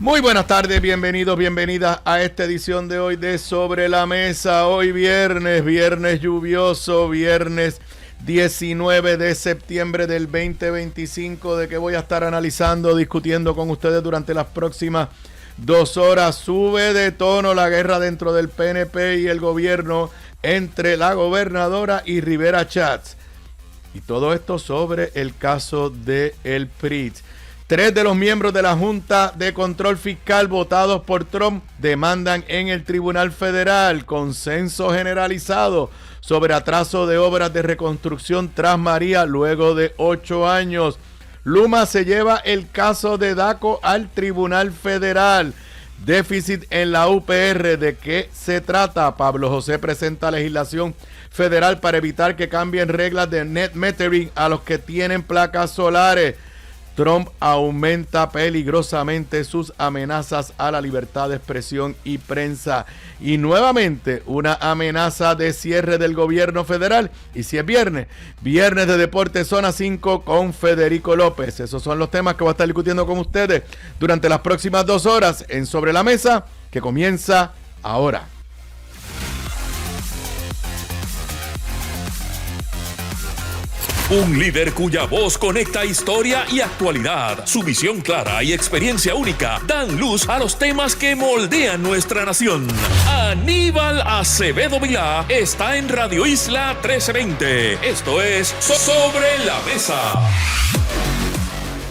Muy buenas tardes, bienvenidos, bienvenidas a esta edición de hoy de Sobre la Mesa. Hoy viernes lluvioso, viernes 19 de septiembre del 2025, de que voy a estar analizando, discutiendo con ustedes durante las próximas 2 horas. Sube de tono la guerra dentro del PNP y el gobierno entre la gobernadora y Rivera Schatz. Y todo esto sobre el caso de el PRIT. 3 de los miembros de la Junta de Control Fiscal votados por Trump demandan en el Tribunal Federal consenso generalizado sobre atraso de obras de reconstrucción tras María luego de 8 años. Luma se lleva el caso de Daco al Tribunal Federal. Déficit en la UPR, ¿de qué se trata? Pablo José presenta legislación federal para evitar que cambien reglas de net metering a los que tienen placas solares. Trump aumenta peligrosamente sus amenazas a la libertad de expresión y prensa. Y nuevamente una amenaza de cierre del gobierno federal. Y si es viernes de Deportes Zona 5 con Federico López. Esos son los temas que voy a estar discutiendo con ustedes durante las próximas 2 horas en Sobre la Mesa, que comienza ahora. Un líder cuya voz conecta historia y actualidad. Su visión clara y experiencia única dan luz a los temas que moldean nuestra nación. Aníbal Acevedo Vilá está en Radio Isla 1320. Esto es Sobre la Mesa.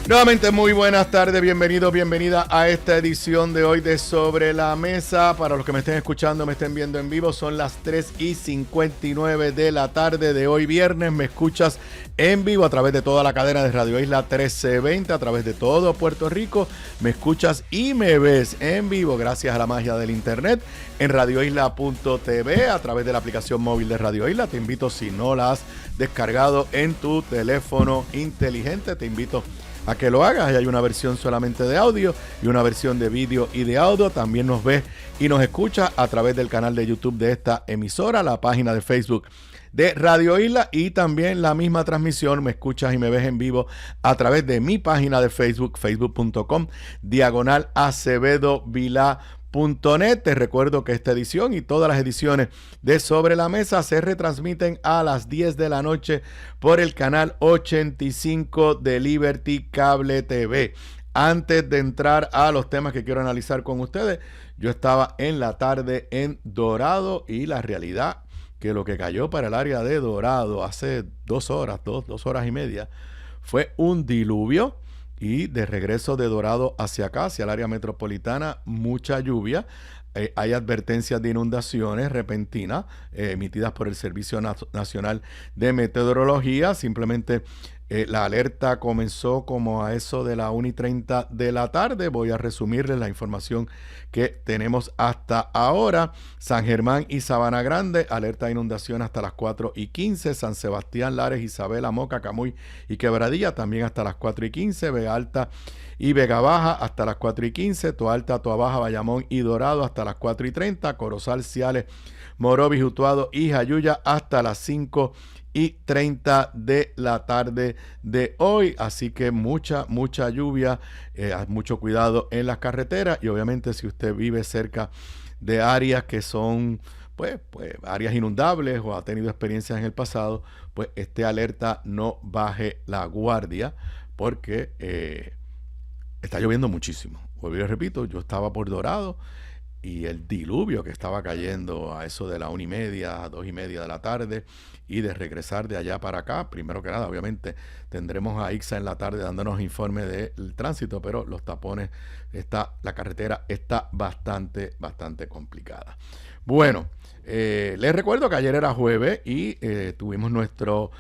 Nuevamente muy buenas tardes, bienvenidos, bienvenida a esta edición de hoy de Sobre la Mesa. Para los que me estén escuchando, me estén viendo en vivo, son las 3:59 de la tarde de hoy viernes. Me escuchas en vivo a través de toda la cadena de Radio Isla 1320, a través de todo Puerto Rico. Me escuchas y me ves en vivo gracias a la magia del internet en radioisla.tv, a través de la aplicación móvil de Radio Isla. Te invito, si no la has descargado en tu teléfono inteligente, te invito a que lo hagas. Hay una versión solamente de audio y una versión de vídeo y de audio. También nos ves y nos escuchas a través del canal de YouTube de esta emisora, la página de Facebook de Radio Isla, y también la misma transmisión me escuchas y me ves en vivo a través de mi página de Facebook, facebook.com/Acevedo Vilá. Te recuerdo que esta edición y todas las ediciones de Sobre la Mesa se retransmiten a las 10 de la noche por el canal 85 de Liberty Cable TV. Antes de entrar a los temas que quiero analizar con ustedes, yo estaba en la tarde en Dorado, y la realidad que lo que cayó para el área de Dorado hace 2 horas, dos horas y media, fue un diluvio. Y de regreso de Dorado hacia acá, hacia el área metropolitana, mucha lluvia. Hay advertencias de inundaciones repentinas emitidas por el Servicio Nacional de Meteorología. Simplemente la alerta comenzó como a eso de la 1:30 de la tarde. Voy a resumirles la información que tenemos hasta ahora. San Germán y Sabana Grande, alerta de inundación hasta las 4:15. San Sebastián, Lares, Isabela, Moca, Camuy y Quebradilla también hasta las 4:15. Vega Alta y Vega Baja hasta las 4:15. Toa Alta, Toa Baja, Bayamón y Dorado hasta las 4:30. Corozal, Ciales, Morovis, Utuado y Jayuya hasta las 5:30 de la tarde de hoy. Así que mucha lluvia, mucho cuidado en las carreteras, y obviamente si usted vive cerca de áreas que son pues áreas inundables o ha tenido experiencias en el pasado, pues esté alerta, no baje la guardia, porque está lloviendo muchísimo. Vuelvo y repito, yo estaba por Dorado, y el diluvio que estaba cayendo a eso de la 1:30, 2:30 de la tarde, y de regresar de allá para acá, primero que nada, obviamente, tendremos a Ixa en la tarde dándonos informe del tránsito, pero los tapones, la carretera está bastante complicada. Bueno, les recuerdo que ayer era jueves y tuvimos nuestro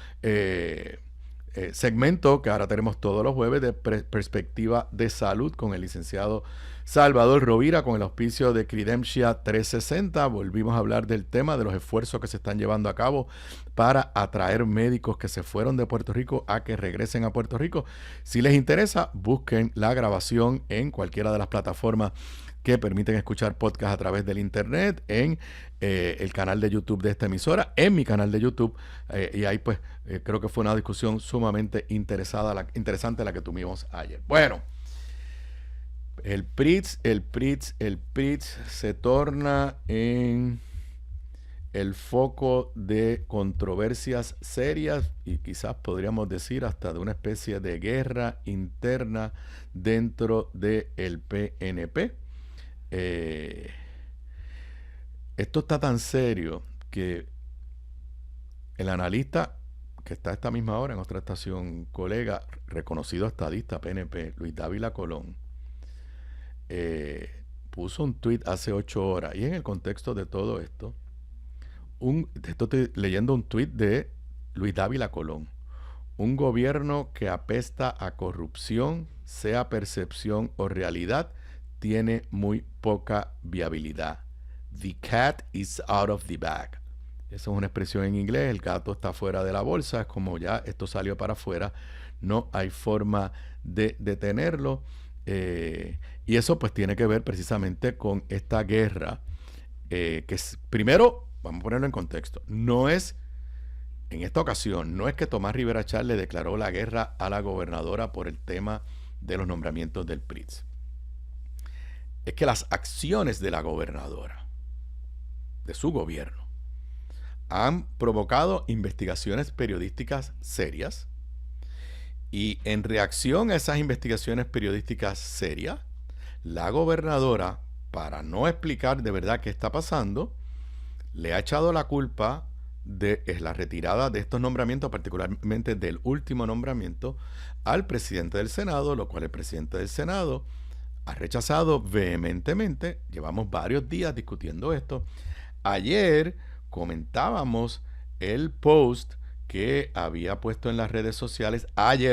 segmento que ahora tenemos todos los jueves de perspectiva de salud con el licenciado Salvador Rovira, con el auspicio de Credemptia 360. Volvimos a hablar del tema de los esfuerzos que se están llevando a cabo para atraer médicos que se fueron de Puerto Rico a que regresen a Puerto Rico. Si les interesa, busquen la grabación en cualquiera de las plataformas que permiten escuchar podcast a través del internet, en el canal de YouTube de esta emisora, en mi canal de YouTube, y ahí pues creo que fue una discusión sumamente interesante la que tuvimos ayer. Bueno, El PRITS se torna en el foco de controversias serias y quizás podríamos decir hasta de una especie de guerra interna dentro del PNP. Esto está tan serio que el analista que está a esta misma hora en otra estación, colega, reconocido estadista PNP, Luis Dávila Colón, puso un tuit hace 8 horas y en el contexto de todo esto, estoy leyendo un tuit de Luis Dávila Colón: un gobierno que apesta a corrupción, sea percepción o realidad, tiene muy poca viabilidad. The cat is out of the bag. Esa es una expresión en inglés, el gato está fuera de la bolsa, es como ya esto salió para afuera, no hay forma de detenerlo. Y eso pues tiene que ver precisamente con esta guerra, que es, primero, vamos a ponerlo en contexto, en esta ocasión, no es que Tomás Rivera Chatz le declaró la guerra a la gobernadora por el tema de los nombramientos del PRITS. Es que las acciones de la gobernadora, de su gobierno, han provocado investigaciones periodísticas serias, y en reacción a esas investigaciones periodísticas serias, la gobernadora, para no explicar de verdad qué está pasando, le ha echado la culpa de la retirada de estos nombramientos, particularmente del último nombramiento, al presidente del Senado, lo cual el presidente del Senado ha rechazado vehementemente. Llevamos varios días discutiendo esto. Ayer comentábamos el post que había puesto en las redes sociales,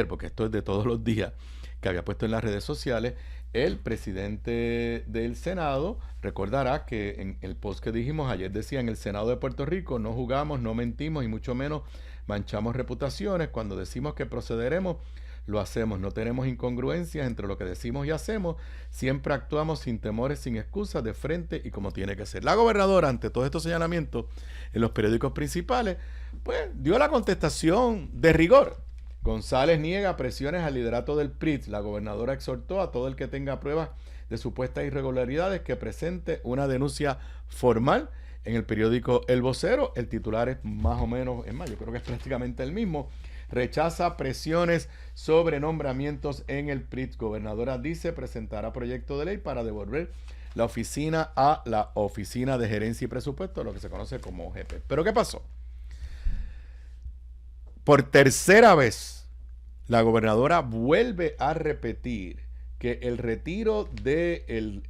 porque esto es de todos los días, que había puesto en las redes sociales el presidente del Senado. Recordará que en el post que dijimos ayer decía: en el Senado de Puerto Rico no jugamos, no mentimos y mucho menos manchamos reputaciones. Cuando decimos que procederemos, lo hacemos. No tenemos incongruencias entre lo que decimos y hacemos. Siempre actuamos sin temores, sin excusas, de frente y como tiene que ser. La gobernadora, ante todos estos señalamientos en los periódicos principales, pues dio la contestación de rigor. González niega presiones al liderato del PRITS. La gobernadora exhortó a todo el que tenga pruebas de supuestas irregularidades que presente una denuncia formal en el periódico El Vocero. El titular es más o menos, es más, yo creo que es prácticamente el mismo. Rechaza presiones sobre nombramientos en el PRITS. Gobernadora dice presentará proyecto de ley para devolver la oficina a la Oficina de Gerencia y Presupuesto, lo que se conoce como OGP. ¿Pero qué pasó? Por tercera vez, la gobernadora vuelve a repetir que el retiro del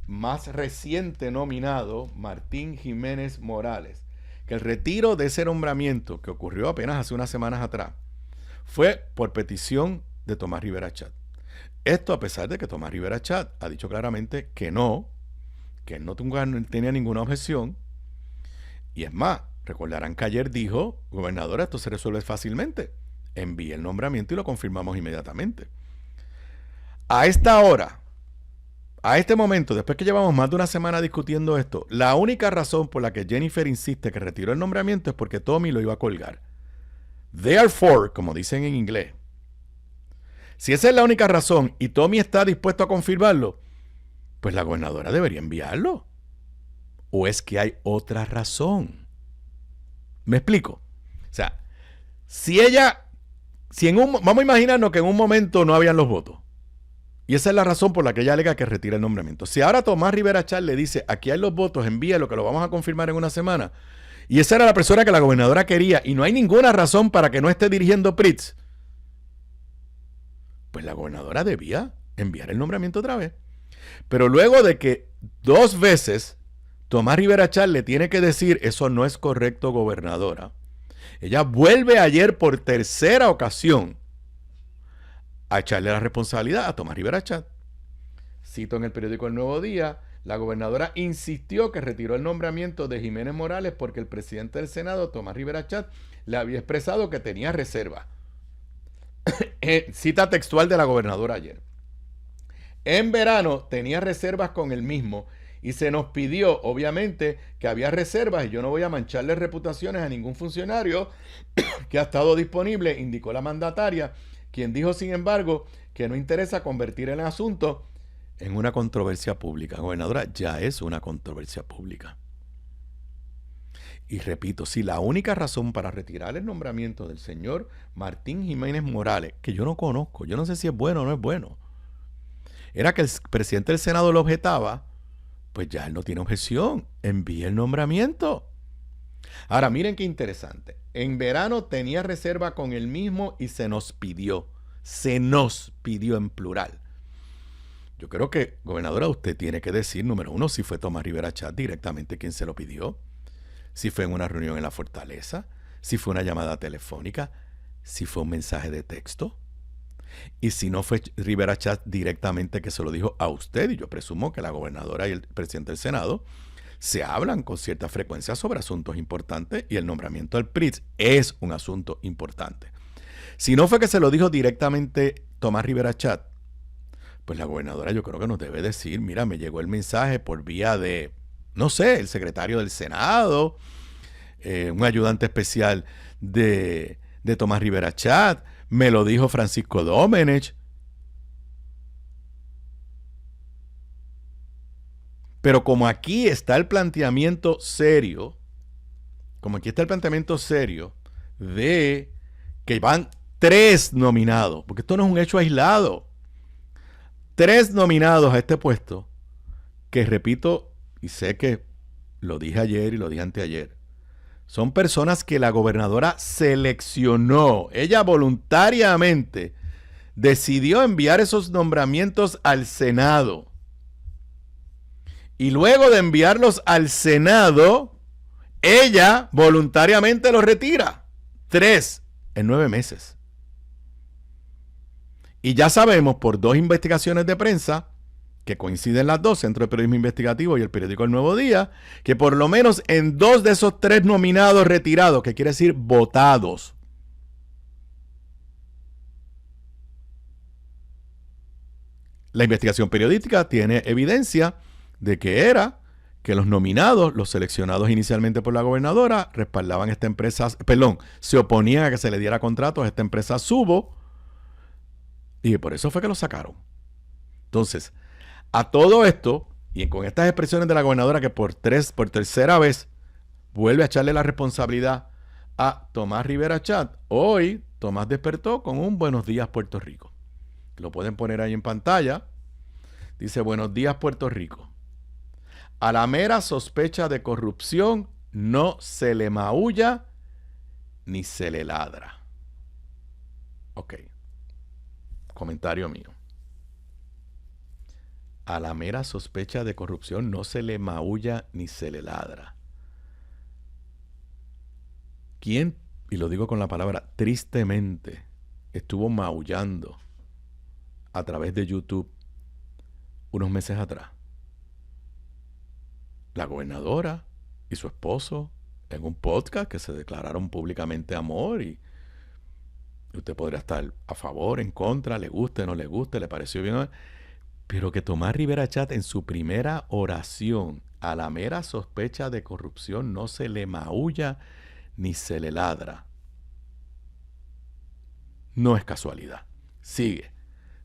más reciente nominado, Martín Jiménez Morales, que el retiro de ese nombramiento, que ocurrió apenas hace unas semanas atrás, fue por petición de Tomás Rivera Chatz. Esto a pesar de que Tomás Rivera Chatz ha dicho claramente que él no tenía ninguna objeción. Y es más, recordarán que ayer dijo: gobernadora, esto se resuelve fácilmente. Envíe el nombramiento y lo confirmamos inmediatamente. A esta hora, a este momento, después que llevamos más de una semana discutiendo esto, la única razón por la que Jennifer insiste que retiró el nombramiento es porque Tommy lo iba a colgar. Therefore, como dicen en inglés, si esa es la única razón y Tommy está dispuesto a confirmarlo, pues la gobernadora debería enviarlo. ¿O es que hay otra razón? ¿Me explico? O sea, vamos a imaginarnos que en un momento no habían los votos. Y esa es la razón por la que ella alega que retira el nombramiento. Si ahora Tomás Rivera Chatz le dice: aquí hay los votos, envíalo, que lo vamos a confirmar en una semana, y esa era la persona que la gobernadora quería, y no hay ninguna razón para que no esté dirigiendo PRITS, pues la gobernadora debía enviar el nombramiento otra vez. Pero luego de que 2 veces Tomás Rivera Chatz le tiene que decir: eso no es correcto, gobernadora, ella vuelve ayer por tercera ocasión a echarle la responsabilidad a Tomás Rivera Chatz. Cito en el periódico El Nuevo Día: la gobernadora insistió que retiró el nombramiento de Jiménez Morales porque el presidente del Senado, Tomás Rivera Chatz, le había expresado que tenía reserva. Cita textual de la gobernadora ayer: en verano tenía reservas con el mismo y se nos pidió, obviamente, que había reservas y yo no voy a mancharle reputaciones a ningún funcionario que ha estado disponible, indicó la mandataria, quien dijo, sin embargo, que no interesa convertir el asunto en una controversia pública. Gobernadora, ya es una controversia pública. Y repito, si la única razón para retirar el nombramiento del señor Martín Jiménez Morales, que yo no conozco, yo no sé si es bueno o no es bueno, era que el presidente del Senado lo objetaba, pues ya él no tiene objeción. Envíe el nombramiento. Ahora, miren qué interesante. En verano tenía reserva con él mismo y se nos pidió en plural. Yo creo que, gobernadora, usted tiene que decir, número uno, si fue Tomás Rivera Chatz directamente quien se lo pidió, si fue en una reunión en la Fortaleza, si fue una llamada telefónica, si fue un mensaje de texto. Y si no fue Rivera Chatz directamente que se lo dijo a usted, y yo presumo que la gobernadora y el presidente del Senado se hablan con cierta frecuencia sobre asuntos importantes y el nombramiento del PRITS es un asunto importante. Si no fue que se lo dijo directamente Tomás Rivera Chatz, pues la gobernadora yo creo que nos debe decir, mira, me llegó el mensaje por vía de, no sé, el secretario del Senado, un ayudante especial de Tomás Rivera Chatz, me lo dijo Francisco Domenech. Pero como aquí está el planteamiento serio, de que van 3 nominados, porque esto no es un hecho aislado, 3 nominados a este puesto, que repito, y sé que lo dije ayer y lo dije anteayer, son personas que la gobernadora seleccionó. Ella voluntariamente decidió enviar esos nombramientos al Senado. Y luego de enviarlos al Senado, ella voluntariamente los retira. 3 en 9 meses. Y ya sabemos por 2 investigaciones de prensa, que coinciden las dos, Centro de Periodismo Investigativo y el periódico El Nuevo Día, que por lo menos en 2 de esos 3 nominados retirados, que quiere decir votados, la investigación periodística tiene evidencia de que los nominados, los seleccionados inicialmente por la gobernadora, respaldaban esta empresa, se oponían a que se le diera contratos a esta empresa Subo, y por eso fue que lo sacaron. Entonces, a todo esto, y con estas expresiones de la gobernadora que por tercera vez vuelve a echarle la responsabilidad a Tomás Rivera Chatz, hoy Tomás despertó con un buenos días Puerto Rico. Lo pueden poner ahí en pantalla. Dice, buenos días Puerto Rico. A la mera sospecha de corrupción no se le maulla ni se le ladra. Ok. Comentario mío. A la mera sospecha de corrupción no se le maulla ni se le ladra. ¿Quién, y lo digo con la palabra tristemente, estuvo maullando a través de YouTube unos meses atrás? La gobernadora y su esposo en un podcast que se declararon públicamente amor, y usted podría estar a favor, en contra, le guste, no le guste, le pareció bien, pero que Tomás Rivera Chatz en su primera oración a la mera sospecha de corrupción no se le maulla ni se le ladra. No es casualidad. Sigue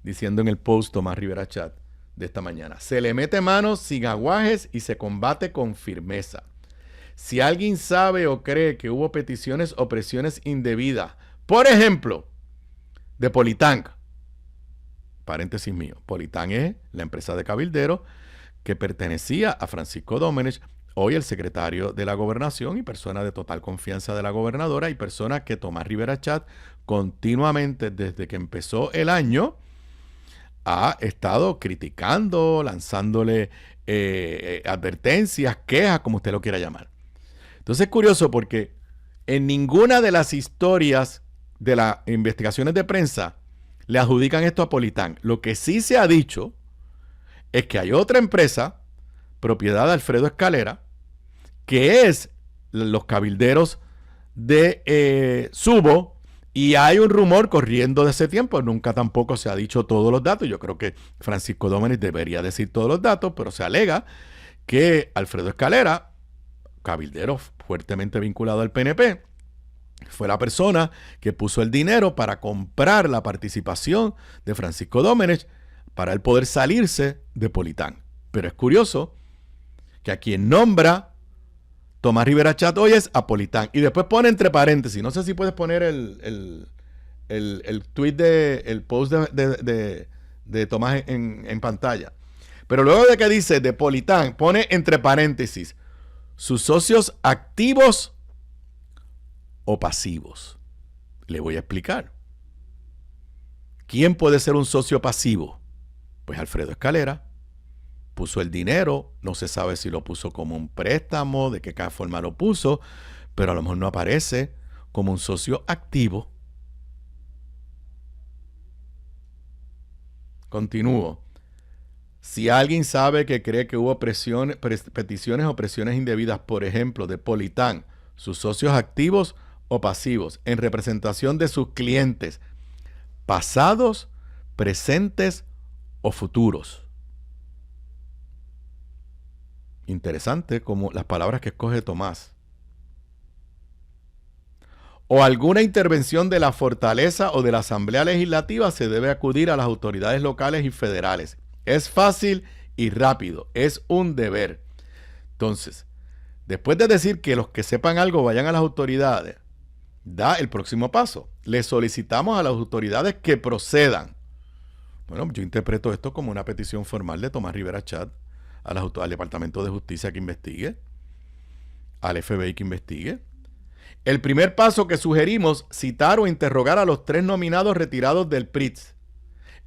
diciendo en el post Tomás Rivera Chatz de esta mañana. Se le mete mano sin aguajes y se combate con firmeza. Si alguien sabe o cree que hubo peticiones o presiones indebidas, por ejemplo, de Politank, paréntesis mío, Politank es la empresa de cabildero que pertenecía a Francisco Domenech, hoy el secretario de la Gobernación y persona de total confianza de la gobernadora, y persona que Tomás Rivera Chatz continuamente desde que empezó el año ha estado criticando, lanzándole advertencias, quejas, como usted lo quiera llamar. Entonces es curioso porque en ninguna de las historias de las investigaciones de prensa le adjudican esto a Politank. Lo que sí se ha dicho es que hay otra empresa, propiedad de Alfredo Escalera, que es los cabilderos de Subo, y hay un rumor corriendo de ese tiempo, nunca tampoco se ha dicho todos los datos, yo creo que Francisco Domenech debería decir todos los datos, pero se alega que Alfredo Escalera, cabildero fuertemente vinculado al PNP, fue la persona que puso el dinero para comprar la participación de Francisco Domenech para él poder salirse de Politán. Pero es curioso que a quien nombra Tomás Rivera Chat hoy es a Politán. Y después pone entre paréntesis, no sé si puedes poner el tweet el post de Tomás en pantalla. Pero luego de que dice de Politán, pone entre paréntesis sus socios activos o pasivos. Le voy a explicar. ¿Quién puede ser un socio pasivo? Pues Alfredo Escalera puso el dinero, no se sabe si lo puso como un préstamo, de qué forma lo puso, pero a lo mejor no aparece como un socio activo. Continúo. Si alguien sabe que cree que hubo peticiones o presiones indebidas, por ejemplo, de Politán, sus socios activos o pasivos, en representación de sus clientes, pasados, presentes o futuros. Interesante como las palabras que escoge Tomás. O alguna intervención de la Fortaleza o de la Asamblea Legislativa, se debe acudir a las autoridades locales y federales. Es fácil y rápido, es un deber. Entonces, después de decir que los que sepan algo vayan a las autoridades, da el próximo paso. Le solicitamos a las autoridades que procedan. Bueno, yo interpreto esto como una petición formal de Tomás Rivera Chat al Departamento de Justicia que investigue, al FBI que investigue. El primer paso que sugerimos, citar o interrogar a los 3 nominados retirados del PRITS.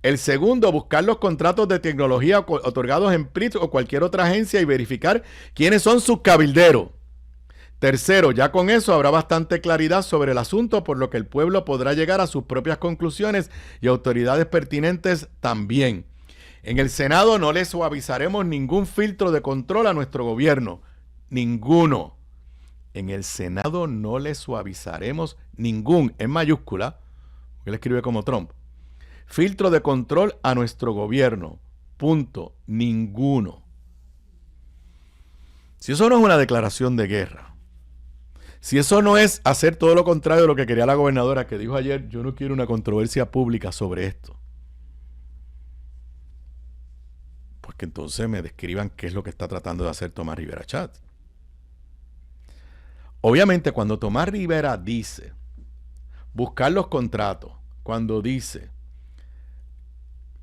El segundo, buscar los contratos de tecnología otorgados en PRITS o cualquier otra agencia y verificar quiénes son sus cabilderos. Tercero, ya con eso habrá bastante claridad sobre el asunto, por lo que el pueblo podrá llegar a sus propias conclusiones y autoridades pertinentes también. En el Senado no le suavizaremos ningún filtro de control a nuestro gobierno. Ninguno. En el Senado no le suavizaremos ningún, en mayúscula, porque él escribe como Trump, filtro de control a nuestro gobierno. Punto. Ninguno. Si eso no es una declaración de guerra, si eso no es hacer todo lo contrario de lo que quería la gobernadora, que dijo ayer, yo no quiero una controversia pública sobre esto, pues que entonces me describan qué es lo que está tratando de hacer Tomás Rivera Chat. Obviamente, cuando Tomás Rivera dice buscar los contratos, cuando dice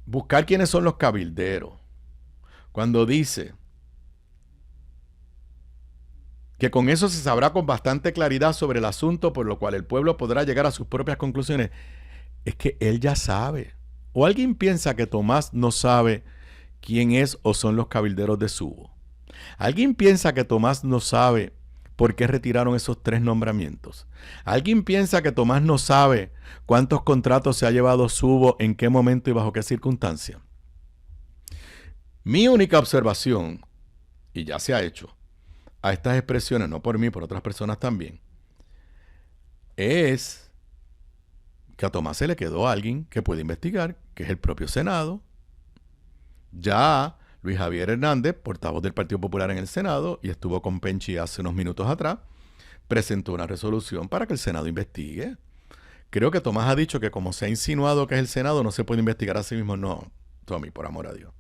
buscar quiénes son los cabilderos, cuando dice que con eso se sabrá con bastante claridad sobre el asunto, por lo cual el pueblo podrá llegar a sus propias conclusiones, es que él ya sabe. ¿O alguien piensa que Tomás no sabe quién es o son los cabilderos de Subo? ¿Alguien piensa que Tomás no sabe por qué retiraron esos 3 nombramientos? ¿Alguien piensa que Tomás no sabe cuántos contratos se ha llevado Subo, en qué momento y bajo qué circunstancia? Mi única observación, y ya se ha hecho, a estas expresiones, no por mí, por otras personas también, es que a Tomás se le quedó alguien que puede investigar, que es el propio Senado. Ya Luis Javier Hernández, portavoz del Partido Popular en el Senado, y estuvo con Penchi hace unos minutos atrás, presentó una resolución para que el Senado investigue. Creo que Tomás ha dicho que como se ha insinuado que es el Senado, no se puede investigar a sí mismo. No, Tommy, por amor a Dios.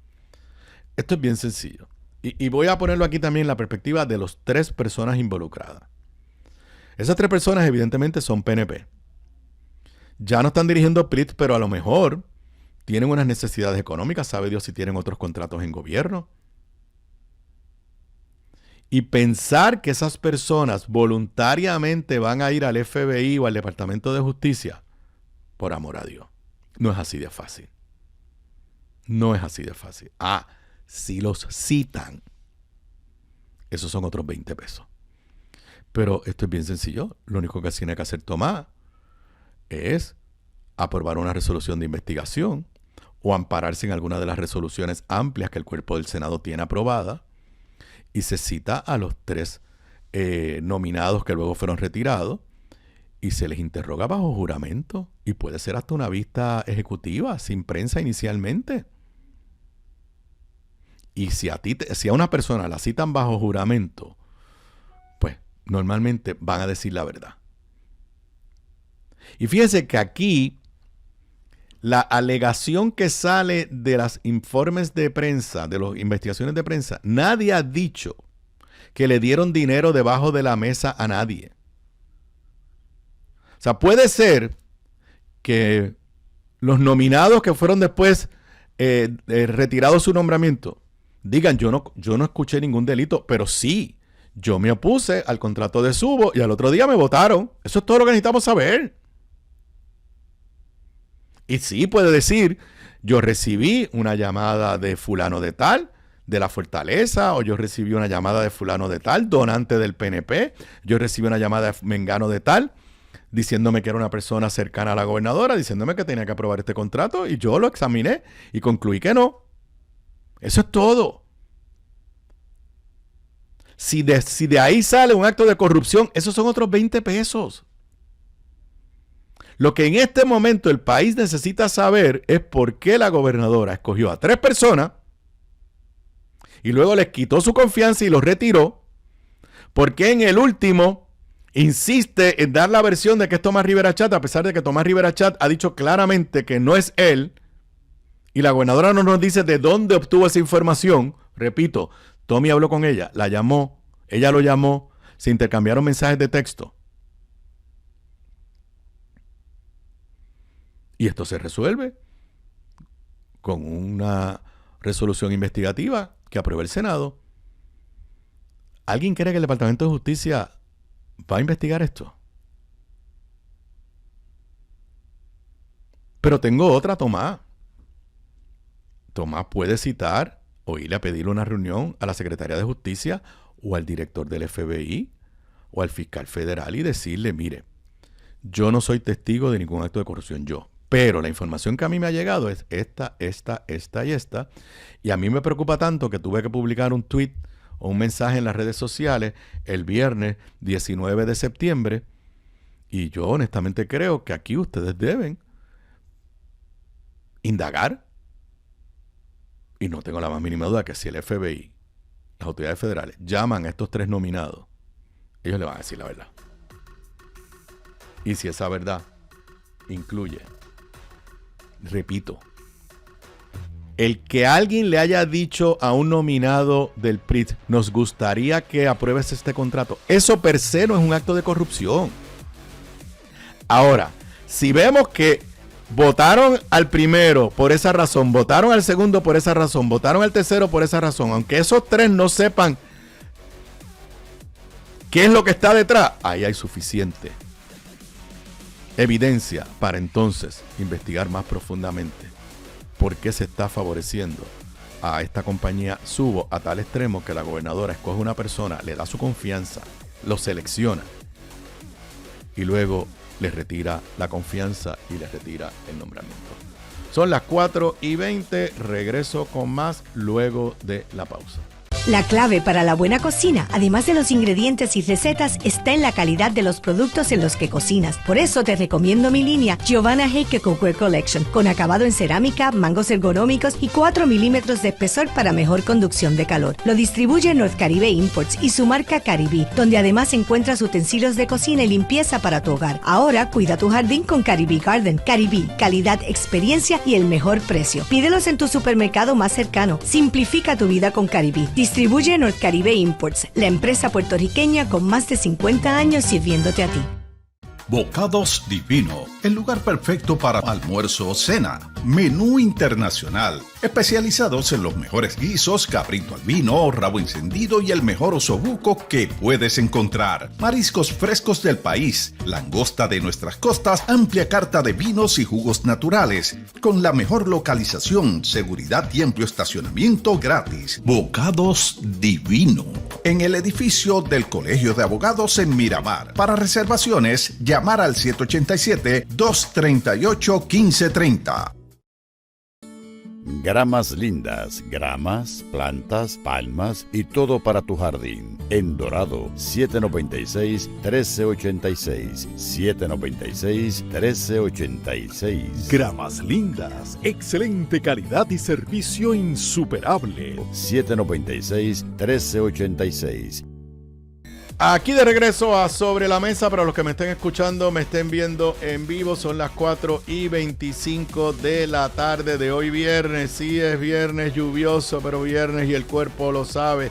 Esto es bien sencillo. Y voy a ponerlo aquí también en la perspectiva de las 3 personas involucradas. Esas 3 personas evidentemente son PNP. Ya no están dirigiendo PRIT, pero a lo mejor tienen unas necesidades económicas. Sabe Dios si tienen otros contratos en gobierno. Y pensar que esas personas voluntariamente van a ir al FBI o al Departamento de Justicia, por amor a Dios, no es así de fácil. No es así de fácil. Si los citan, esos son otros 20 pesos. Pero esto es bien sencillo. Lo único que tiene que hacer Tomás es aprobar una resolución de investigación o ampararse en alguna de las resoluciones amplias que el cuerpo del Senado tiene aprobada, y se cita a los 3 nominados que luego fueron retirados y se les interroga bajo juramento, y puede ser hasta una vista ejecutiva sin prensa inicialmente. Y si a una persona la citan bajo juramento, pues normalmente van a decir la verdad. Y fíjense que aquí la alegación que sale de los informes de prensa, de las investigaciones de prensa, nadie ha dicho que le dieron dinero debajo de la mesa a nadie. O sea, puede ser que los nominados que fueron después retirados su nombramiento digan, yo no escuché ningún delito, pero sí, yo me opuse al contrato de Subo y al otro día me votaron. Eso es todo lo que necesitamos saber. Y sí puede decir, yo recibí una llamada de fulano de tal, de la Fortaleza, o yo recibí una llamada de fulano de tal, donante del PNP, yo recibí una llamada de mengano de tal, diciéndome que era una persona cercana a la gobernadora, diciéndome que tenía que aprobar este contrato, y yo lo examiné y concluí que no. Eso es todo. Si de ahí sale un acto de corrupción, esos son otros 20 pesos. Lo que en este momento el país necesita saber es por qué la gobernadora escogió a 3 personas y luego les quitó su confianza y los retiró. ¿Por qué en el último insiste en dar la versión de que es Tomás Rivera Chat, a pesar de que Tomás Rivera Chat ha dicho claramente que no es él? Y la gobernadora no nos dice de dónde obtuvo esa información. Repito, Tommy habló con ella, la llamó, ella lo llamó, se intercambiaron mensajes de texto. Y esto se resuelve con una resolución investigativa que aprueba el Senado. ¿Alguien cree que el Departamento de Justicia va a investigar esto? Pero tengo otra, Tomás. Tomás puede citar o irle a pedirle una reunión a la Secretaría de Justicia o al director del FBI o al fiscal federal y decirle, mire, yo no soy testigo de ningún acto de corrupción pero la información que a mí me ha llegado es esta y esta, y a mí me preocupa tanto que tuve que publicar un tweet o un mensaje en las redes sociales el viernes 19 de septiembre, y yo honestamente creo que aquí ustedes deben indagar, y no tengo la más mínima duda que si el FBI, las autoridades federales, llaman a estos 3 nominados, ellos le van a decir la verdad. Y si esa verdad incluye, repito, el que alguien le haya dicho a un nominado del PRIT, nos gustaría que apruebes este contrato, eso per se no es un acto de corrupción. Ahora, si vemos que votaron al primero por esa razón, votaron al segundo por esa razón, votaron al tercero por esa razón, aunque esos 3 no sepan qué es lo que está detrás, ahí hay suficiente evidencia para entonces investigar más profundamente por qué se está favoreciendo a esta compañía Subo a tal extremo que la gobernadora escoge una persona, le da su confianza, lo selecciona y luego le retira la confianza y le retira el nombramiento. Son las 4:20, regreso con más luego de la pausa. La clave para la buena cocina, además de los ingredientes y recetas, está en la calidad de los productos en los que cocinas. Por eso te recomiendo mi línea Giovanna Heike Cookware Collection, con acabado en cerámica, mangos ergonómicos y 4 milímetros de espesor para mejor conducción de calor. Lo distribuye North Caribe Imports y su marca Caribí, donde además encuentras utensilios de cocina y limpieza para tu hogar. Ahora cuida tu jardín con Caribí Garden. Caribí, calidad, experiencia y el mejor precio. Pídelos en tu supermercado más cercano. Simplifica tu vida con Caribí. Distribuye North Caribe Imports, la empresa puertorriqueña con más de 50 años sirviéndote a ti. Bocados Divino, el lugar perfecto para almuerzo o cena. Menú internacional, especializados en los mejores guisos, cabrito al vino, rabo encendido y el mejor osobuco que puedes encontrar. Mariscos frescos del país, langosta de nuestras costas, amplia carta de vinos y jugos naturales, con la mejor localización, seguridad y amplio estacionamiento gratis. Bocados Divino, en el edificio del Colegio de Abogados en Miramar. Para reservaciones, llamar al 787-238-1530. Gramas lindas, gramas, plantas, palmas y todo para tu jardín. En Dorado, 796-1386. 796-1386. Gramas lindas, excelente calidad y servicio insuperable. 796-1386. Aquí de regreso a Sobre la Mesa. Para los que me estén escuchando, me estén viendo en vivo, son las 4:25 de la tarde de hoy viernes. Sí, es viernes lluvioso, pero viernes y el cuerpo lo sabe.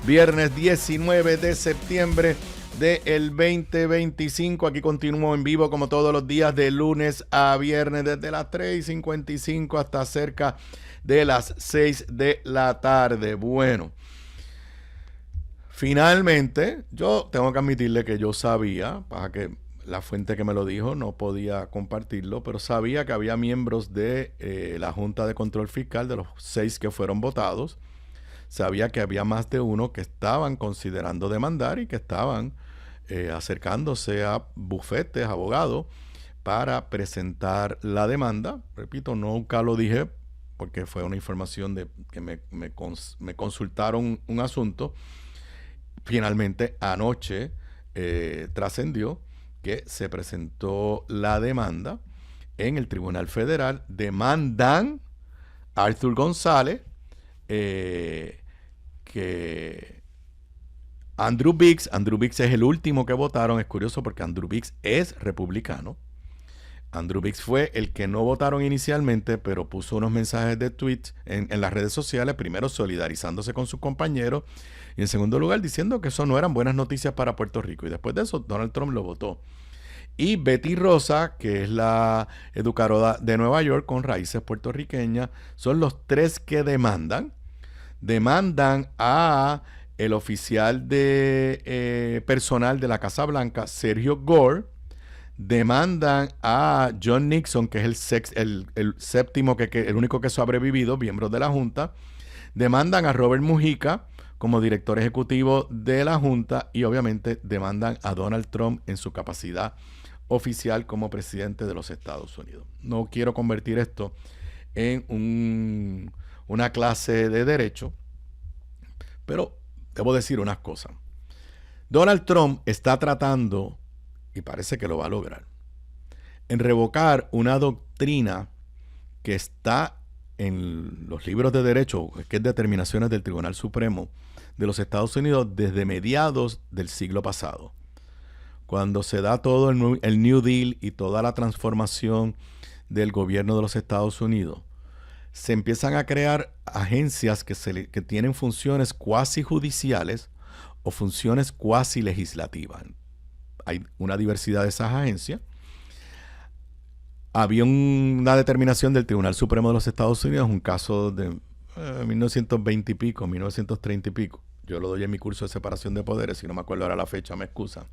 Viernes 19 de septiembre del 2025. Aquí continúo en vivo como todos los días de lunes a viernes desde las 3:55 hasta cerca de las 6 de la tarde. Bueno, finalmente, yo tengo que admitirle que yo sabía, para que la fuente que me lo dijo no podía compartirlo, pero sabía que había miembros de la Junta de Control Fiscal, de los 6 que fueron votados. Sabía que había más de uno que estaban considerando demandar y que estaban acercándose a bufetes, abogados, para presentar la demanda. Repito, nunca lo dije porque fue una información de que me consultaron un asunto. Finalmente, anoche trascendió que se presentó la demanda en el Tribunal Federal. Demandan a Arthur González, que Andrew Biggs es el último que votaron. Es curioso porque Andrew Biggs es republicano. Andrew Biggs fue el que no votaron inicialmente, pero puso unos mensajes de tweets en las redes sociales, primero solidarizándose con sus compañeros y en segundo lugar diciendo que eso no eran buenas noticias para Puerto Rico. Y después de eso Donald Trump lo votó. Y Betty Rosa, que es la educadora de Nueva York con raíces puertorriqueñas, son los 3 que demandan. Demandan a el oficial de personal de la Casa Blanca, Sergio Gore. Demandan a John Nixon, que es el séptimo, el único que sobrevivido, miembro de la Junta. Demandan a Robert Mujica como director ejecutivo de la Junta y obviamente demandan a Donald Trump en su capacidad oficial como presidente de los Estados Unidos. No quiero convertir esto en una clase de derecho, pero debo decir unas cosas. Donald Trump está tratando, y parece que lo va a lograr, en revocar una doctrina que está en los libros de derecho, que es determinaciones del Tribunal Supremo de los Estados Unidos desde mediados del siglo pasado. Cuando se da todo el New Deal y toda la transformación del gobierno de los Estados Unidos, se empiezan a crear agencias que tienen funciones cuasi judiciales o funciones cuasi legislativas. Hay una diversidad de esas agencias. Había una determinación del Tribunal Supremo de los Estados Unidos, un caso de 1920 y pico, 1930 y pico. Yo lo doy en mi curso de separación de poderes, si no me acuerdo ahora la fecha, me excusa.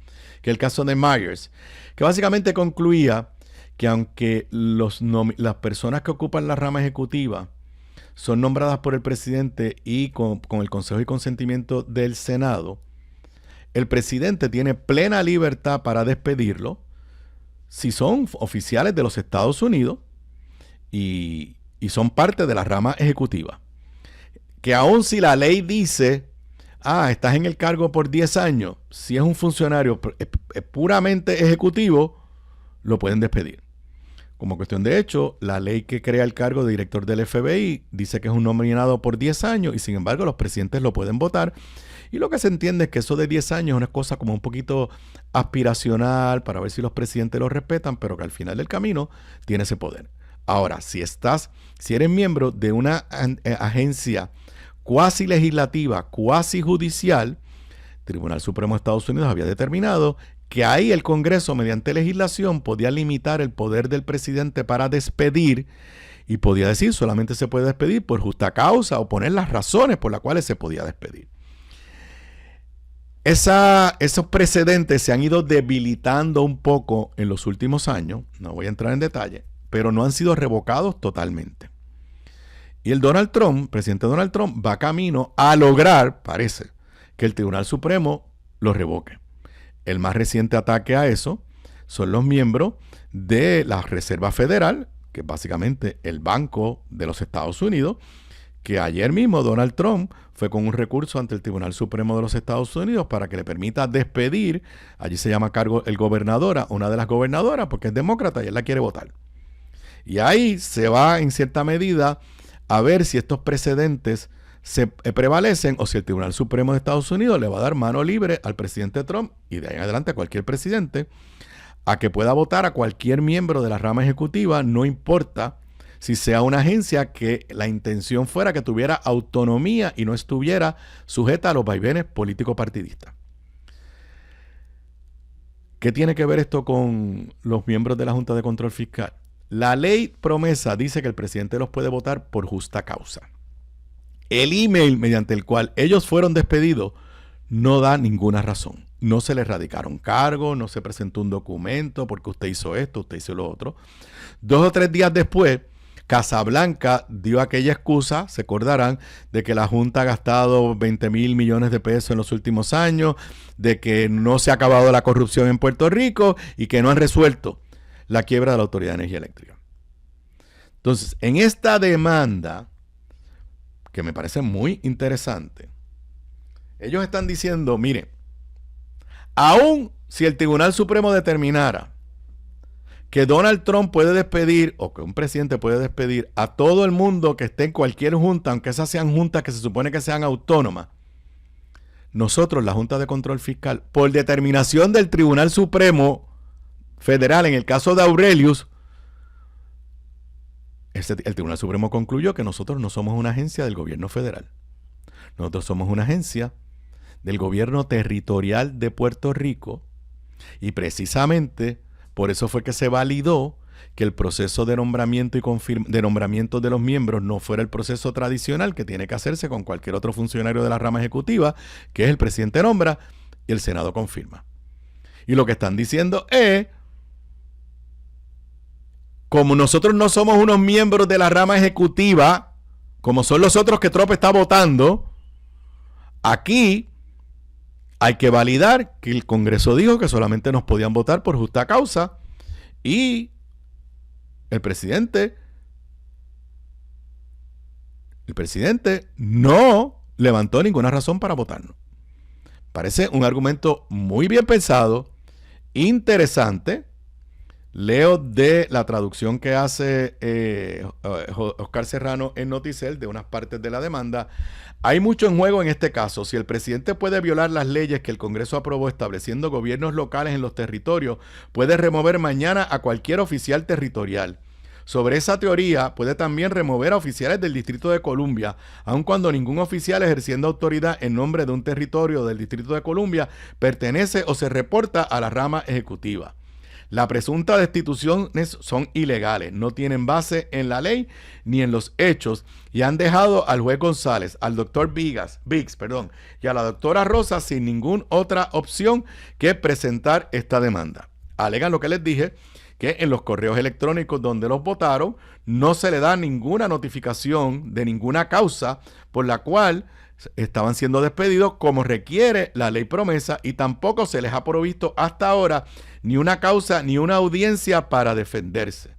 Que el caso de Myers, que básicamente concluía que aunque las personas que ocupan la rama ejecutiva son nombradas por el presidente y con el consejo y consentimiento del Senado, el presidente tiene plena libertad para despedirlo si son oficiales de los Estados Unidos y son parte de la rama ejecutiva. Que aun si la ley dice, estás en el cargo por 10 años, si es un funcionario puramente ejecutivo, lo pueden despedir. Como cuestión de hecho, la ley que crea el cargo de director del FBI dice que es un nominado por 10 años y sin embargo los presidentes lo pueden votar. Y lo que se entiende es que eso de 10 años es una cosa como un poquito aspiracional para ver si los presidentes lo respetan, pero que al final del camino tiene ese poder. Ahora, si eres miembro de una agencia cuasi legislativa, cuasi judicial, el Tribunal Supremo de Estados Unidos había determinado que ahí el Congreso, mediante legislación, podía limitar el poder del presidente para despedir y podía decir solamente se puede despedir por justa causa o poner las razones por las cuales se podía despedir. Esos precedentes se han ido debilitando un poco en los últimos años, no voy a entrar en detalle, pero no han sido revocados totalmente. Y el presidente Donald Trump, va camino a lograr, parece, que el Tribunal Supremo lo revoque. El más reciente ataque a eso son los miembros de la Reserva Federal, que es básicamente el Banco de los Estados Unidos, que ayer mismo Donald Trump fue con un recurso ante el Tribunal Supremo de los Estados Unidos para que le permita despedir, allí se llama cargo el gobernadora, una de las gobernadoras, porque es demócrata y él la quiere votar. Y ahí se va en cierta medida a ver si estos precedentes prevalecen o si el Tribunal Supremo de Estados Unidos le va a dar mano libre al presidente Trump y de ahí en adelante a cualquier presidente a que pueda votar a cualquier miembro de la rama ejecutiva, no importa si sea una agencia que la intención fuera que tuviera autonomía y no estuviera sujeta a los vaivenes político-partidistas. ¿Qué tiene que ver esto con los miembros de la Junta de Control Fiscal? La ley promesa dice que el presidente los puede votar por justa causa. El email mediante el cual ellos fueron despedidos no da ninguna razón. No se les radicaron cargos, no se presentó un documento porque usted hizo esto, usted hizo lo otro. 2 o 3 días después, Casablanca dio aquella excusa, se acordarán, de que la Junta ha gastado 20,000 millones de pesos en los últimos años, de que no se ha acabado la corrupción en Puerto Rico y que no han resuelto la quiebra de la Autoridad de Energía Eléctrica. Entonces, en esta demanda, que me parece muy interesante, ellos están diciendo, mire, aún si el Tribunal Supremo determinara que Donald Trump puede despedir o que un presidente puede despedir a todo el mundo que esté en cualquier junta, aunque esas sean juntas que se supone que sean autónomas, nosotros, la Junta de Control Fiscal, por determinación del Tribunal Supremo Federal, en el caso de Aurelius, el Tribunal Supremo concluyó que nosotros no somos una agencia del gobierno federal. Nosotros somos una agencia del gobierno territorial de Puerto Rico y precisamente por eso fue que se validó que el proceso de nombramiento y de nombramiento de los miembros no fuera el proceso tradicional que tiene que hacerse con cualquier otro funcionario de la rama ejecutiva, que es el presidente nombra y el Senado confirma. Y lo que están diciendo es, como nosotros no somos unos miembros de la rama ejecutiva, como son los otros que Trump está votando, aquí hay que validar que el Congreso dijo que solamente nos podían votar por justa causa y el presidente no levantó ninguna razón para votarnos. Parece un argumento muy bien pensado, interesante. Leo de la traducción que hace Oscar Serrano en Noticel de unas partes de la demanda. Hay mucho en juego en este caso. Si el presidente puede violar las leyes que el Congreso aprobó estableciendo gobiernos locales en los territorios, puede remover mañana a cualquier oficial territorial. Sobre esa teoría, puede también remover a oficiales del Distrito de Columbia, aun cuando ningún oficial ejerciendo autoridad en nombre de un territorio del Distrito de Columbia pertenece o se reporta a la rama ejecutiva. Las presuntas destituciones son ilegales, no tienen base en la ley ni en los hechos y han dejado al juez González, al doctor Biggs, y a la doctora Rosa sin ninguna otra opción que presentar esta demanda. Alegan lo que les dije, que en los correos electrónicos donde los votaron no se le da ninguna notificación de ninguna causa por la cual estaban siendo despedidos como requiere la ley promesa y tampoco se les ha provisto hasta ahora ni una causa ni una audiencia para defenderse.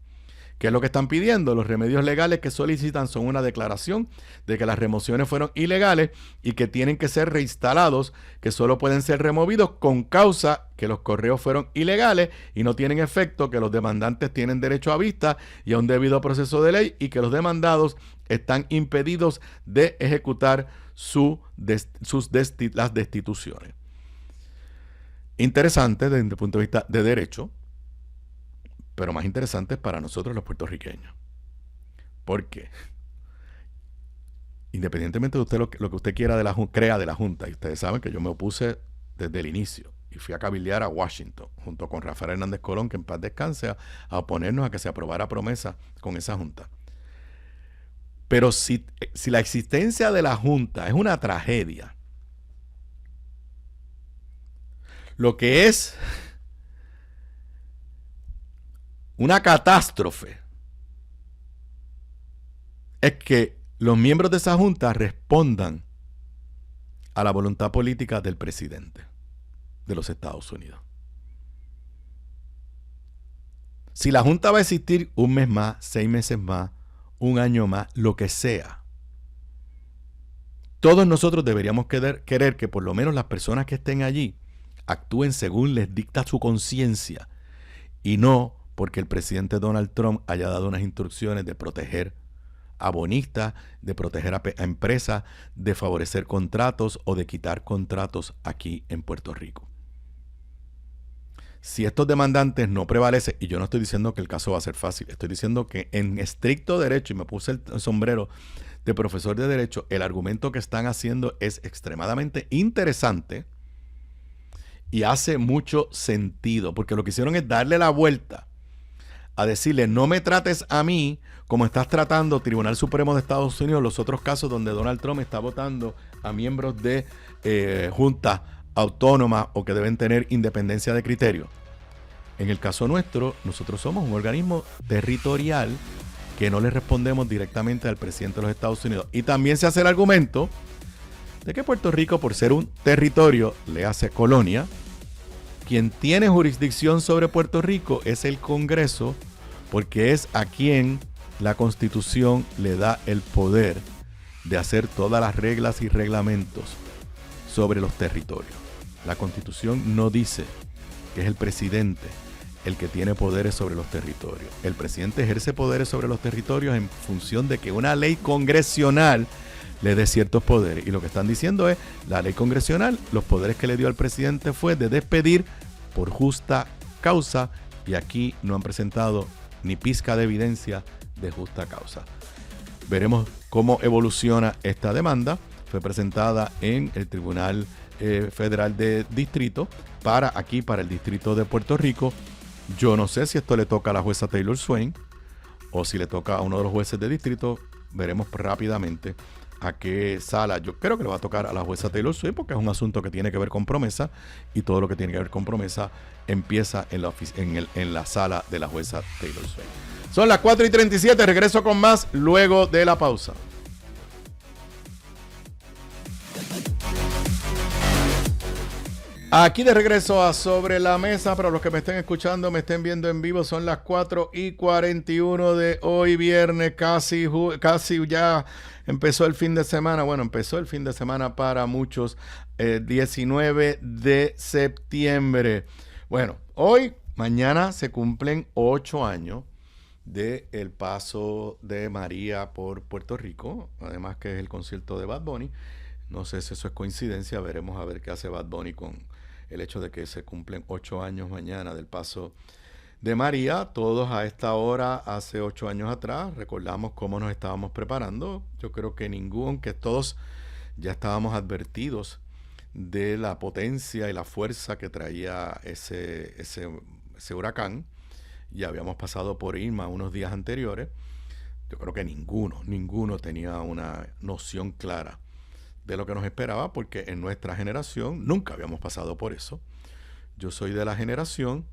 ¿Qué es lo que están pidiendo? Los remedios legales que solicitan son una declaración de que las remociones fueron ilegales y que tienen que ser reinstalados, que solo pueden ser removidos con causa que los correos fueron ilegales y no tienen efecto, que los demandantes tienen derecho a vista y a un debido proceso de ley y que los demandados están impedidos de ejecutar las destituciones. Interesante desde el punto de vista de derecho, pero más interesante para nosotros los puertorriqueños. ¿Por qué? Independientemente de usted lo que usted quiera crea de la Junta, y ustedes saben que yo me opuse desde el inicio y fui a cabildear a Washington junto con Rafael Hernández Colón, que en paz descanse, a oponernos a que se aprobara promesa con esa Junta. Pero si la existencia de la Junta es una tragedia, lo que es una catástrofe es que los miembros de esa Junta respondan a la voluntad política del presidente de los Estados Unidos. Si la Junta va a existir un mes más, 6 meses más, un año más, lo que sea, todos nosotros deberíamos querer que por lo menos las personas que estén allí actúen según les dicta su conciencia y no porque el presidente Donald Trump haya dado unas instrucciones de proteger a bonistas, de proteger a empresas, de favorecer contratos o de quitar contratos aquí en Puerto Rico. Si estos demandantes no prevalecen, y yo no estoy diciendo que el caso va a ser fácil, estoy diciendo que en estricto derecho, y me puse el sombrero de profesor de derecho, el argumento que están haciendo es extremadamente interesante y hace mucho sentido, porque lo que hicieron es darle la vuelta a decirle, no me trates a mí como estás tratando Tribunal Supremo de Estados Unidos los otros casos donde Donald Trump está votando a miembros de juntas autónomas o que deben tener independencia de criterio. En el caso nuestro, nosotros somos un organismo territorial que no le respondemos directamente al presidente de los Estados Unidos. Y también se hace el argumento de que Puerto Rico, por ser un territorio, le hace colonia, quien tiene jurisdicción sobre Puerto Rico es el Congreso, porque es a quien la Constitución le da el poder de hacer todas las reglas y reglamentos sobre los territorios. La Constitución no dice que es el presidente el que tiene poderes sobre los territorios. El presidente ejerce poderes sobre los territorios en función de que una ley congresional le dé ciertos poderes. Y lo que están diciendo es, la ley congresional, los poderes que le dio al presidente fue de despedir por justa causa, y aquí no han presentado ni pizca de evidencia de justa causa. Veremos cómo evoluciona esta demanda. Fue presentada en el Tribunal Federal de Distrito para el Distrito de Puerto Rico. Yo no sé si esto le toca a la jueza Taylor Swain o si le toca a uno de los jueces de distrito. Veremos rápidamente a qué sala. Yo creo que le va a tocar a la jueza Taylor Swain porque es un asunto que tiene que ver con promesa, y todo lo que tiene que ver con promesa empieza en la sala de la jueza Taylor Swain. Son las 4:37, regreso con más luego de la pausa. Aquí de regreso a Sobre la Mesa. Para los que me estén escuchando, me estén viendo en vivo, son las 4:41 de hoy, viernes, casi ya empezó el fin de semana. Bueno, empezó el fin de semana para muchos, 19 de septiembre. Bueno, mañana se cumplen 8 años del paso de María por Puerto Rico, además que es el concierto de Bad Bunny. No sé si eso es coincidencia, veremos a ver qué hace Bad Bunny con el hecho de que se cumplen 8 años mañana del paso de María. Todos a esta hora, hace 8 años atrás, recordamos cómo nos estábamos preparando. Yo creo que que todos ya estábamos advertidos de la potencia y la fuerza que traía ese huracán. Ya habíamos pasado por Irma unos días anteriores. Yo creo que ninguno tenía una noción clara de lo que nos esperaba, porque en nuestra generación nunca habíamos pasado por eso. Yo soy de la generación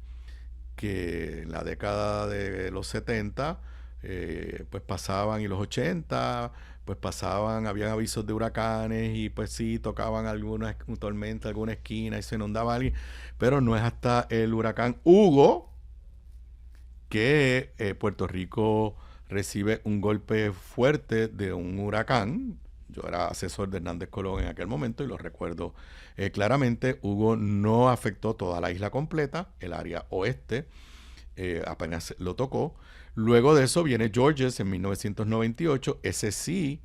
que en la década de los 70 pues pasaban, y los 80 pues pasaban, habían avisos de huracanes y pues sí, tocaban alguna tormenta, alguna esquina y se inundaba alguien, pero no es hasta el huracán Hugo que Puerto Rico recibe un golpe fuerte de un huracán. Yo era asesor de Hernández Colón en aquel momento y lo recuerdo claramente. Hugo no afectó toda la isla completa, el área oeste apenas lo tocó. Luego de eso viene Georges en 1998, ese sí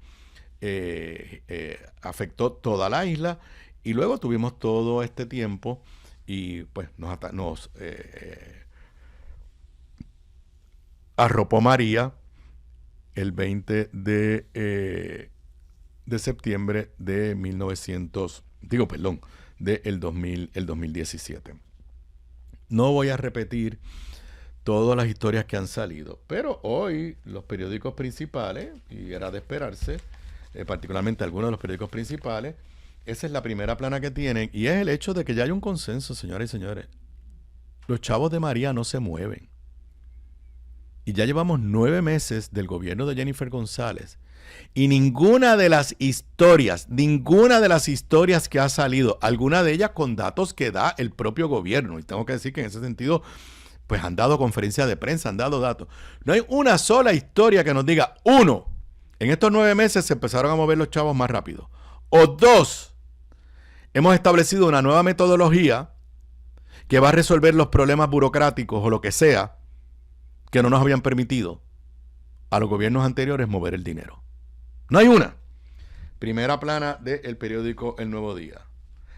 afectó toda la isla, y luego tuvimos todo este tiempo y pues nos arropó María el 20 de septiembre de 2017. No voy a repetir todas las historias que han salido, pero hoy los periódicos principales, y era de esperarse, particularmente algunos de los periódicos principales, esa es la primera plana que tienen, y es el hecho de que ya hay un consenso, señoras y señores. Los chavos de María no se mueven. Y ya llevamos 9 meses del gobierno de Jennifer González, y ninguna de las historias que ha salido, alguna de ellas con datos que da el propio gobierno, y tengo que decir que en ese sentido pues han dado conferencias de prensa, han dado datos. No hay una sola historia que nos diga, 1, en estos 9 meses se empezaron a mover los chavos más rápido, o 2, hemos establecido una nueva metodología que va a resolver los problemas burocráticos o lo que sea que no nos habían permitido, a los gobiernos anteriores mover el dinero. No hay una. Primera plana del periódico El Nuevo Día.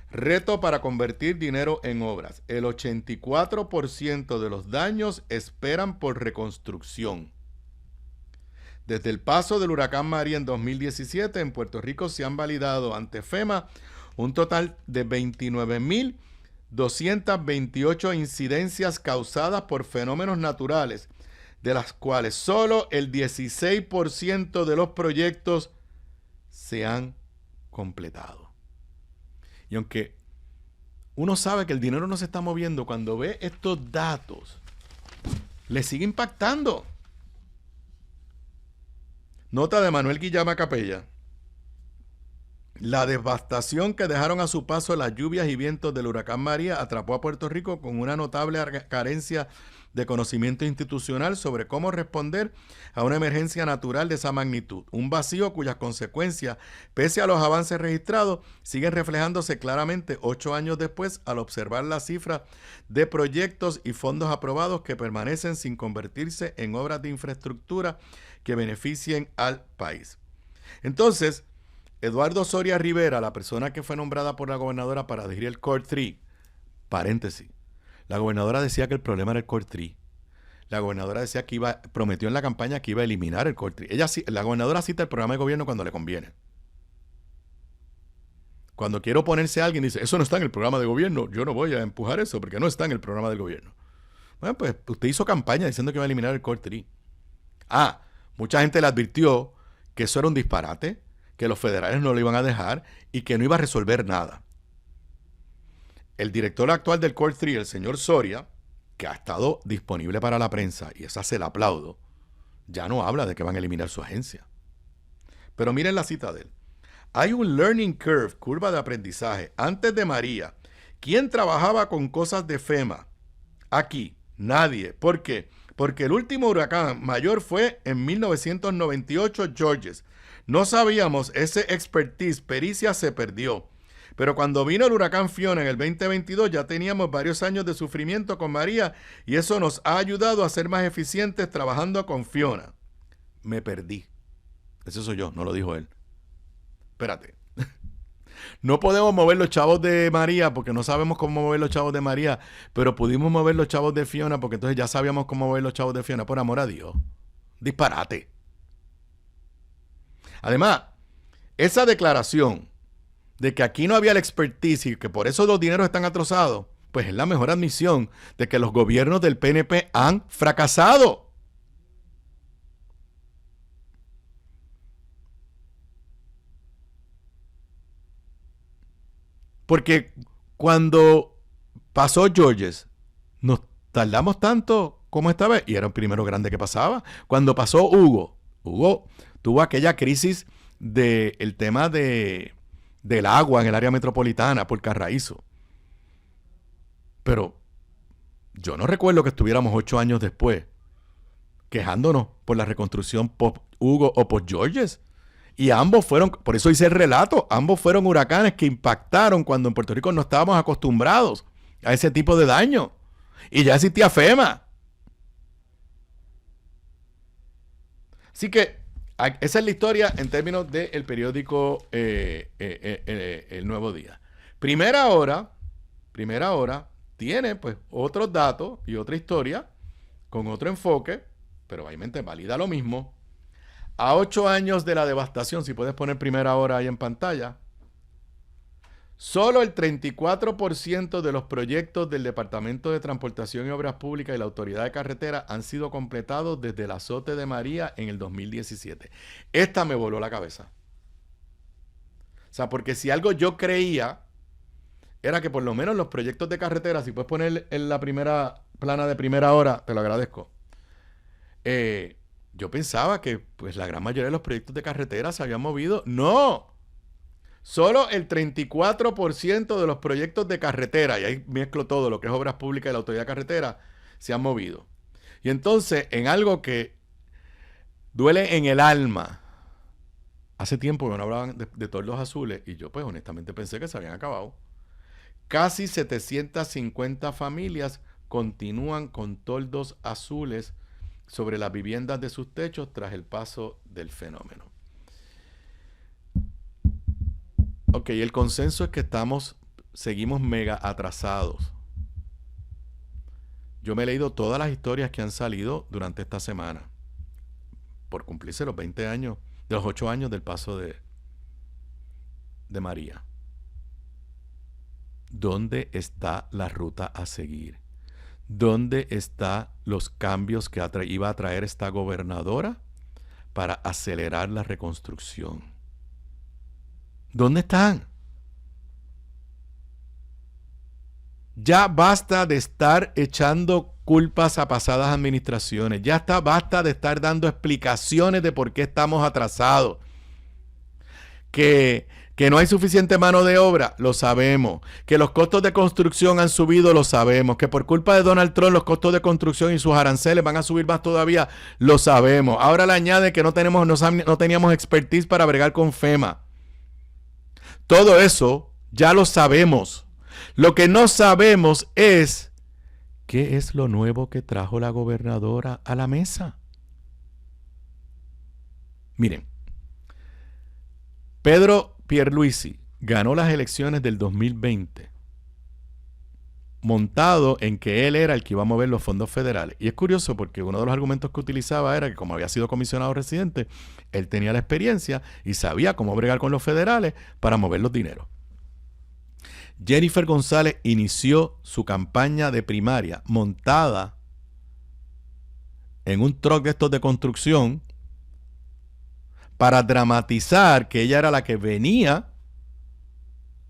Reto para convertir dinero en obras. El 84% de los daños esperan por reconstrucción. Desde el paso del huracán María en 2017, en Puerto Rico se han validado ante FEMA un total de 29.228 incidencias causadas por fenómenos naturales, de las cuales solo el 16% de los proyectos se han completado. Y aunque uno sabe que el dinero no se está moviendo, cuando ve estos datos, le sigue impactando. Nota de Manuel Guillama Capella. La devastación que dejaron a su paso las lluvias y vientos del huracán María atrapó a Puerto Rico con una notable carencia de conocimiento institucional sobre cómo responder a una emergencia natural de esa magnitud. Un vacío cuyas consecuencias, pese a los avances registrados, siguen reflejándose claramente 8 años después al observar las cifras de proyectos y fondos aprobados que permanecen sin convertirse en obras de infraestructura que beneficien al país. Entonces, Eduardo Soria Rivera, la persona que fue nombrada por la gobernadora para dirigir el Core 3, paréntesis, la gobernadora decía que el problema era el Core 3. La gobernadora decía que prometió en la campaña que iba a eliminar el Core 3. La gobernadora cita el programa de gobierno cuando le conviene. Cuando quiere oponerse a alguien, dice, eso no está en el programa de gobierno, yo no voy a empujar eso porque no está en el programa del gobierno. Bueno, pues usted hizo campaña diciendo que iba a eliminar el Core 3. Mucha gente le advirtió que eso era un disparate, que los federales no lo iban a dejar y que no iba a resolver nada. El director actual del Core 3, el señor Soria, que ha estado disponible para la prensa, y esa se la aplaudo, ya no habla de que van a eliminar su agencia. Pero miren la cita de él. Hay un learning curve, curva de aprendizaje. Antes de María, ¿quién trabajaba con cosas de FEMA? Aquí, nadie. ¿Por qué? Porque el último huracán mayor fue en 1998, Georges. No sabíamos, ese expertise, pericia se perdió. Pero cuando vino el huracán Fiona en el 2022 ya teníamos varios años de sufrimiento con María y eso nos ha ayudado a ser más eficientes trabajando con Fiona. Me perdí. Ese soy yo, no lo dijo él. Espérate. No podemos mover los chavos de María porque no sabemos cómo mover los chavos de María, pero pudimos mover los chavos de Fiona porque entonces ya sabíamos cómo mover los chavos de Fiona. Por amor a Dios. Disparate. Además, esa declaración de que aquí no había la expertise y que por eso los dineros están atrasados, pues es la mejor admisión de que los gobiernos del PNP han fracasado. Porque cuando pasó Georges, nos tardamos tanto como esta vez, y era el primero grande que pasaba. Cuando pasó Hugo tuvo aquella crisis del tema del agua en el área metropolitana por Carraízo. Pero yo no recuerdo que estuviéramos 8 años después quejándonos por la reconstrucción post-Hugo o post-Georges. Y ambos fueron, por eso hice el relato, ambos fueron huracanes que impactaron cuando en Puerto Rico no estábamos acostumbrados a ese tipo de daño. Y ya existía FEMA. Así que esa es la historia en términos del periódico El Nuevo Día. Primera Hora tiene pues otros datos y otra historia con otro enfoque, pero obviamente valida lo mismo. A 8 años de la devastación, si puedes poner Primera Hora ahí en pantalla, solo el 34% de los proyectos del Departamento de Transportación y Obras Públicas y la Autoridad de Carretera han sido completados desde el azote de María en el 2017. Esta me voló la cabeza. O sea, porque si algo yo creía era que por lo menos los proyectos de carretera, si puedes poner en la primera plana de Primera Hora, te lo agradezco. Yo pensaba que pues la gran mayoría de los proyectos de carretera se habían movido. ¡No! Solo el 34% de los proyectos de carretera, y ahí mezclo todo lo que es obras públicas y la autoridad de carretera, se han movido. Y entonces, en algo que duele en el alma, hace tiempo que no hablaban de toldos azules, y yo pues honestamente pensé que se habían acabado. Casi 750 familias continúan con toldos azules sobre las viviendas de sus techos tras el paso del fenómeno. Ok, el consenso es que seguimos mega atrasados. Yo me he leído todas las historias que han salido durante esta semana por cumplirse los 20 años, de los 8 años del paso de María. ¿Dónde está la ruta a seguir? ¿Dónde están los cambios que iba a traer esta gobernadora para acelerar la reconstrucción? ¿Dónde están? Ya basta de estar echando culpas a pasadas administraciones. Basta de estar dando explicaciones de por qué estamos atrasados. Que no hay suficiente mano de obra, lo sabemos. Que los costos de construcción han subido, lo sabemos. Que por culpa de Donald Trump los costos de construcción y sus aranceles van a subir más todavía, lo sabemos. Ahora le añade que no teníamos expertise para bregar con FEMA. Todo eso ya lo sabemos. Lo que no sabemos es qué es lo nuevo que trajo la gobernadora a la mesa. Miren, Pedro Pierluisi ganó las elecciones del 2020 montado en que él era el que iba a mover los fondos federales. Y es curioso porque uno de los argumentos que utilizaba era que como había sido comisionado residente, él tenía la experiencia y sabía cómo bregar con los federales para mover los dineros. Jennifer González inició su campaña de primaria montada en un truck de estos de construcción para dramatizar que ella era la que venía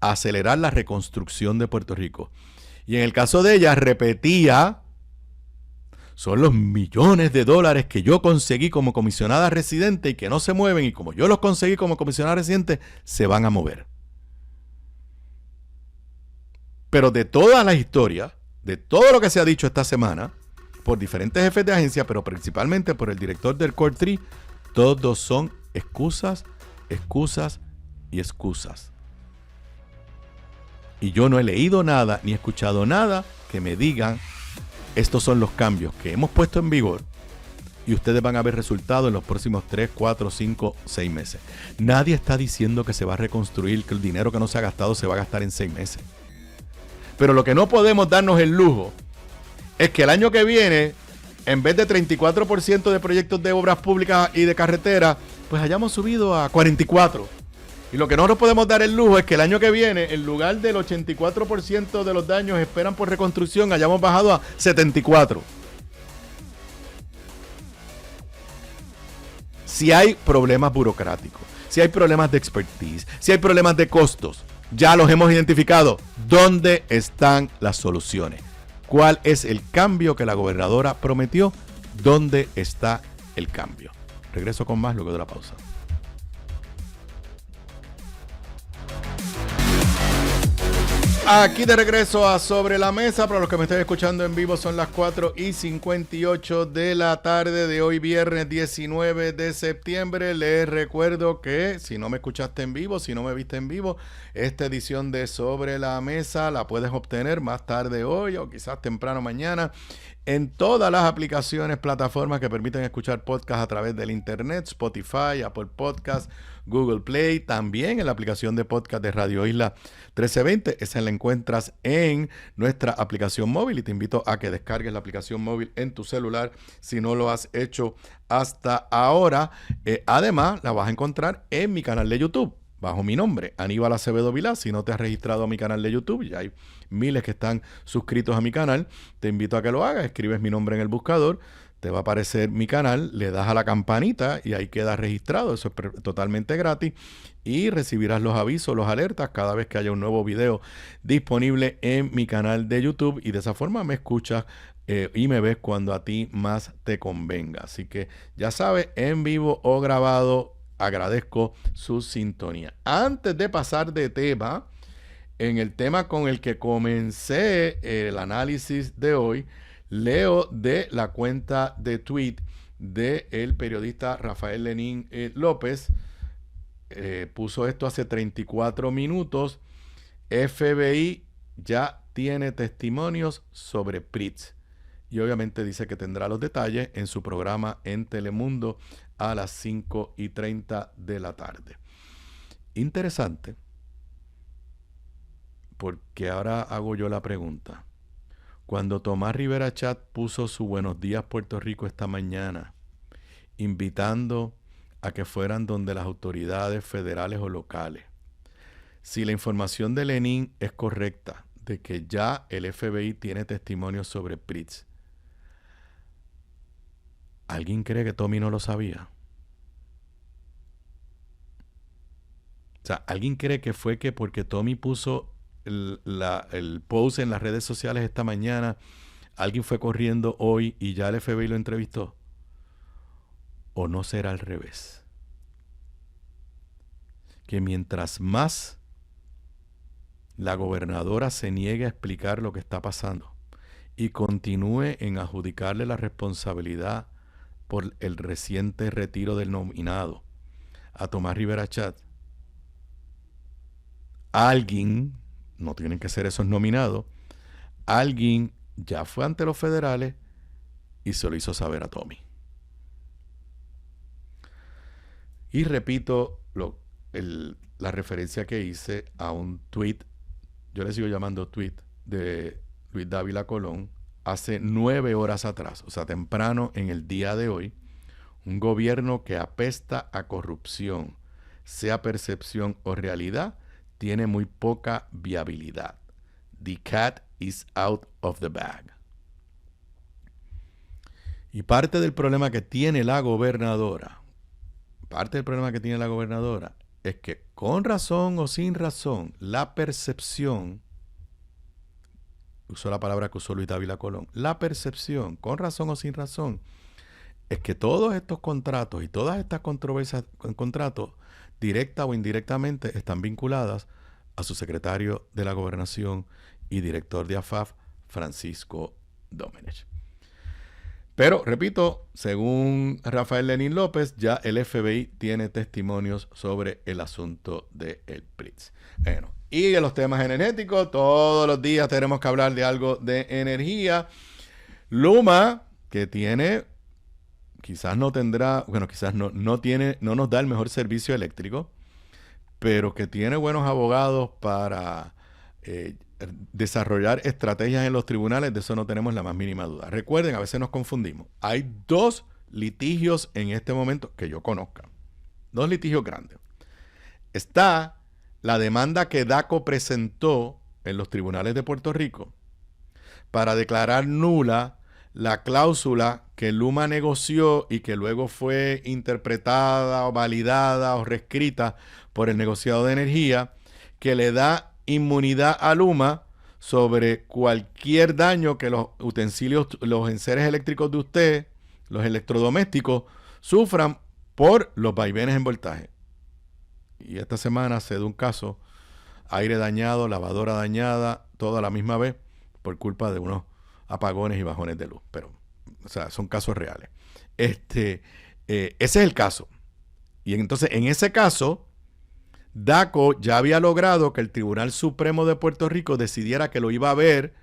a acelerar la reconstrucción de Puerto Rico. Y en el caso de ella repetía, son los millones de dólares que yo conseguí como comisionada residente y que no se mueven, y como yo los conseguí como comisionada residente, se van a mover. Pero de todas las historias, de todo lo que se ha dicho esta semana, por diferentes jefes de agencia, pero principalmente por el director del Core 3, todos son excusas, excusas y excusas. Y yo no he leído nada ni escuchado nada que me digan estos son los cambios que hemos puesto en vigor y ustedes van a ver resultados en los próximos 3, 4, 5, 6 meses. Nadie está diciendo que se va a reconstruir, que el dinero que no se ha gastado se va a gastar en 6 meses. Pero lo que no podemos darnos el lujo es que el año que viene, en vez de 34% de proyectos de obras públicas y de carretera, pues hayamos subido a 44%. Y lo que no nos podemos dar el lujo es que el año que viene, en lugar del 84% de los daños esperan por reconstrucción, hayamos bajado a 74%. Si hay problemas burocráticos, si hay problemas de expertise, si hay problemas de costos, ya los hemos identificado. ¿Dónde están las soluciones? ¿Cuál es el cambio que la gobernadora prometió? ¿Dónde está el cambio? Regreso con más luego de la pausa. Aquí de regreso a Sobre la Mesa. Para los que me estén escuchando en vivo, son las 4:58 de la tarde de hoy, viernes 19 de septiembre. Les recuerdo que si no me escuchaste en vivo, si no me viste en vivo, esta edición de Sobre la Mesa la puedes obtener más tarde hoy o quizás temprano mañana en todas las aplicaciones, plataformas que permiten escuchar podcast a través del internet: Spotify, Apple Podcast, Google Play, también en la aplicación de podcast de Radio Isla 1320. Esa la encuentras en nuestra aplicación móvil y te invito a que descargues la aplicación móvil en tu celular si no lo has hecho hasta ahora. Además, la vas a encontrar en mi canal de YouTube, bajo mi nombre, Aníbal Acevedo Vilá. Si no te has registrado a mi canal de YouTube, ya hay miles que están suscritos a mi canal, te invito a que lo hagas. Escribes mi nombre en el buscador, te va a aparecer mi canal, le das a la campanita y ahí quedas registrado. Eso es totalmente gratis y recibirás los avisos, los alertas cada vez que haya un nuevo video disponible en mi canal de YouTube, y de esa forma me escuchas y me ves cuando a ti más te convenga. Así que ya sabes, en vivo o grabado, agradezco su sintonía. Antes de pasar de tema, en el tema con el que comencé el análisis de hoy, leo de la cuenta de tweet del periodista Rafael Lenín López. Puso esto hace 34 minutos. FBI ya tiene testimonios sobre Pritz. Y obviamente dice que tendrá los detalles en su programa en Telemundo a las 5:30 de la tarde. Interesante, porque ahora hago yo la pregunta. Cuando Tomás Rivera Chat puso su Buenos Días Puerto Rico esta mañana, invitando a que fueran donde las autoridades federales o locales, si la información de Lenin es correcta, de que ya el FBI tiene testimonios sobre Pritz, ¿alguien cree que Tommy no lo sabía? O sea, ¿alguien cree que fue que porque Tommy puso el post en las redes sociales esta mañana, alguien fue corriendo hoy y ya el FBI lo entrevistó? ¿O no será al revés? Que mientras más la gobernadora se niegue a explicar lo que está pasando y continúe en adjudicarle la responsabilidad por el reciente retiro del nominado a Tomás Rivera Chat, alguien, no tienen que ser esos nominados, alguien ya fue ante los federales y se lo hizo saber a Tommy. Y repito la referencia que hice a un tweet, yo le sigo llamando tweet, de Luis Dávila Colón, hace 9 horas atrás, o sea, temprano en el día de hoy. Un gobierno que apesta a corrupción, sea percepción o realidad, tiene muy poca viabilidad. The cat is out of the bag. Y parte del problema que tiene la gobernadora, es que con razón o sin razón, la percepción, usó la palabra que usó Luis Dávila Colón, la percepción, con razón o sin razón, es que todos estos contratos y todas estas controversias en contratos, directa o indirectamente, están vinculadas a su secretario de la Gobernación y director de AFAF, Francisco Domenech. Pero, repito, según Rafael Lenín López, ya el FBI tiene testimonios sobre el asunto del Pritz. Bueno, y en los temas energéticos, todos los días tenemos que hablar de algo de energía. Luma, que tiene, quizás no tendrá, bueno, quizás no nos da el mejor servicio eléctrico, pero que tiene buenos abogados para desarrollar estrategias en los tribunales, de eso no tenemos la más mínima duda. Recuerden, a veces nos confundimos. Hay 2 litigios en este momento que yo conozca. 2 litigios grandes. Está la demanda que DACO presentó en los tribunales de Puerto Rico para declarar nula la cláusula que Luma negoció y que luego fue interpretada o validada o reescrita por el negociado de energía, que le da inmunidad a Luma sobre cualquier daño que los utensilios, los enseres eléctricos de usted, los electrodomésticos, sufran por los vaivenes en voltaje. Y esta semana se dio un caso, aire dañado, lavadora dañada, todo a la misma vez, por culpa de unos apagones y bajones de luz. Pero, o sea, son casos reales. Ese es el caso. Y entonces, en ese caso, DACO ya había logrado que el Tribunal Supremo de Puerto Rico decidiera que lo iba a ver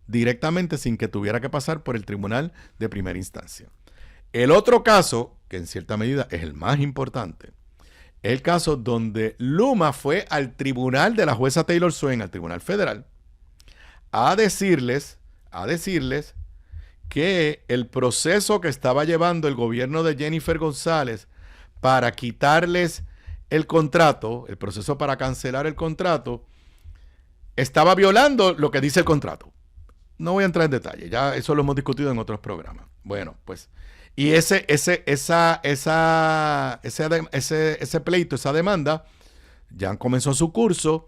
directamente sin que tuviera que pasar por el Tribunal de Primera Instancia. El otro caso, que en cierta medida es el más importante, es el caso donde Luma fue al tribunal de la jueza Taylor Swain, al Tribunal Federal, a decirles que el proceso que estaba llevando el gobierno de Jennifer González para quitarles el contrato, el proceso para cancelar el contrato, estaba violando lo que dice el contrato. No voy a entrar en detalle, ya eso lo hemos discutido en otros programas. Bueno, pues, y ese pleito, esa demanda, ya comenzó su curso.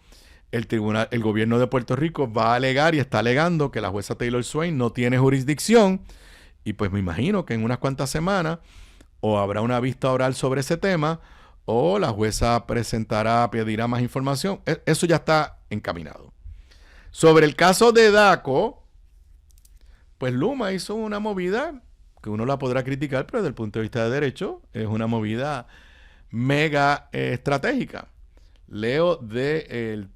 El gobierno de Puerto Rico va a alegar y está alegando que la jueza Taylor Swain no tiene jurisdicción, y pues me imagino que en unas cuantas semanas o habrá una vista oral sobre ese tema, o la jueza pedirá más información. Eso ya está encaminado. Sobre el caso de DACO, pues Luma hizo una movida que uno la podrá criticar, pero desde el punto de vista de derecho es una movida mega estratégica. Leo del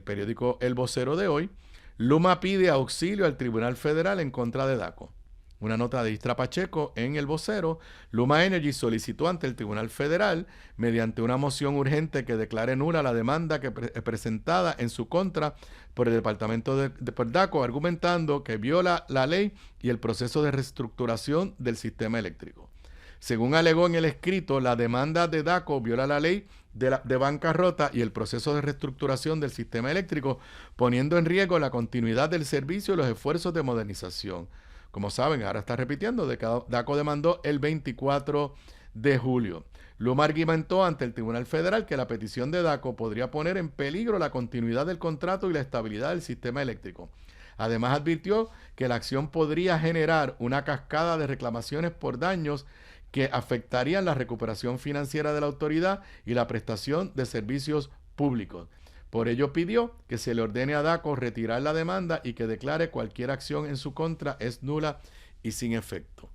periódico El Vocero de hoy: Luma pide auxilio al Tribunal Federal en contra de DACO. una nota de Istra Pacheco en El Vocero, Luma Energy solicitó ante el Tribunal Federal, mediante una moción urgente que declare nula la demanda presentada en su contra por el Departamento de DACO, argumentando que viola la ley y el proceso de reestructuración del sistema eléctrico. Según alegó en el escrito, la demanda de DACO viola la ley de bancarrota y el proceso de reestructuración del sistema eléctrico, poniendo en riesgo la continuidad del servicio y los esfuerzos de modernización. Como saben, ahora está repitiendo, DACO demandó el 24 de julio. Luma argumentó ante el Tribunal Federal que la petición de DACO podría poner en peligro la continuidad del contrato y la estabilidad del sistema eléctrico. Además, advirtió que la acción podría generar una cascada de reclamaciones por daños que afectarían la recuperación financiera de la autoridad y la prestación de servicios públicos. Por ello pidió que se le ordene a DACO retirar la demanda y que declare cualquier acción en su contra es nula y sin efecto.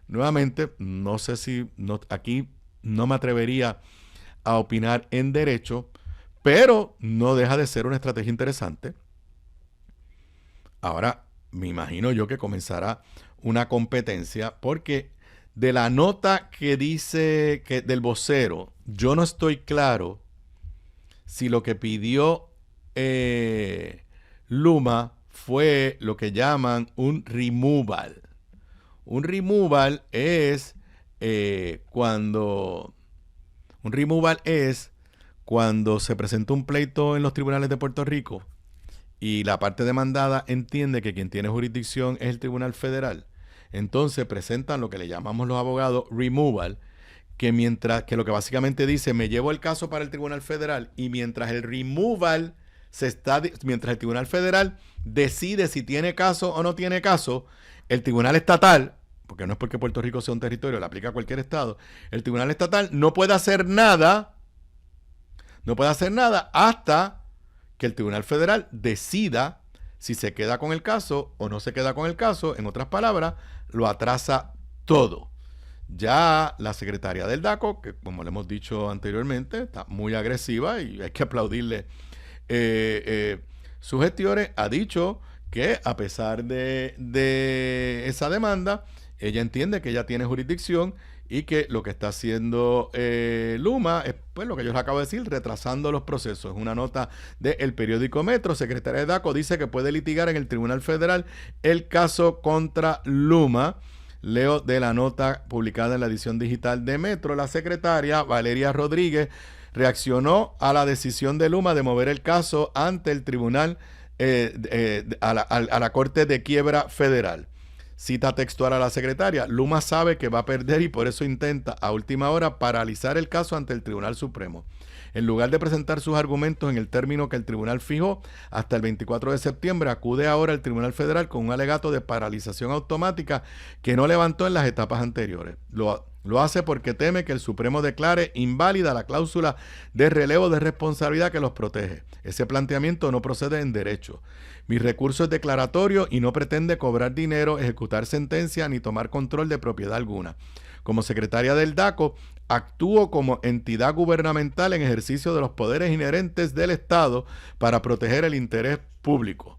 Nuevamente, no sé si aquí no me atrevería a opinar en derecho, pero no deja de ser una estrategia interesante. Ahora, me imagino yo que comenzará una competencia porque de la nota que dice que del vocero, yo no estoy claro si lo que pidió Luma fue lo que llaman un removal. Un removal es cuando se presenta un pleito en los tribunales de Puerto Rico y la parte demandada entiende que quien tiene jurisdicción es el Tribunal Federal. Entonces presentan lo que le llamamos los abogados removal, que lo que básicamente dice, me llevo el caso para el Tribunal Federal y mientras el removal mientras el Tribunal Federal decide si tiene caso o no tiene caso, el Tribunal Estatal, porque no es porque Puerto Rico sea un territorio, le aplica a cualquier estado, el Tribunal Estatal no puede hacer nada hasta que el Tribunal Federal decida si se queda con el caso o no se queda con el caso. En otras palabras, lo atrasa todo. Ya la secretaria del DACO, que como le hemos dicho anteriormente, está muy agresiva y hay que aplaudirle sus gestiones, ha dicho que a pesar de esa demanda, ella entiende que ella tiene jurisdicción y que lo que está haciendo Luma es pues lo que yo les acabo de decir, retrasando los procesos. Es una nota del periódico Metro. Secretaria de DACO dice que puede litigar en el Tribunal Federal el caso contra Luma. Leo de la nota publicada en la edición digital de Metro. La secretaria Valeria Rodríguez reaccionó a la decisión de Luma de mover el caso ante el tribunal a la Corte de Quiebra Federal. Cita textual a la secretaria: Luma sabe que va a perder y por eso intenta a última hora paralizar el caso ante el Tribunal Supremo. En lugar de presentar sus argumentos en el término que el tribunal fijó hasta el 24 de septiembre, acude ahora al Tribunal Federal con un alegato de paralización automática que no levantó en las etapas anteriores. Lo hace porque teme que el Supremo declare inválida la cláusula de relevo de responsabilidad que los protege. Ese planteamiento no procede en derecho. Mi recurso es declaratorio y no pretende cobrar dinero, ejecutar sentencia ni tomar control de propiedad alguna. Como secretaria del DACO, actúo como entidad gubernamental en ejercicio de los poderes inherentes del Estado para proteger el interés público.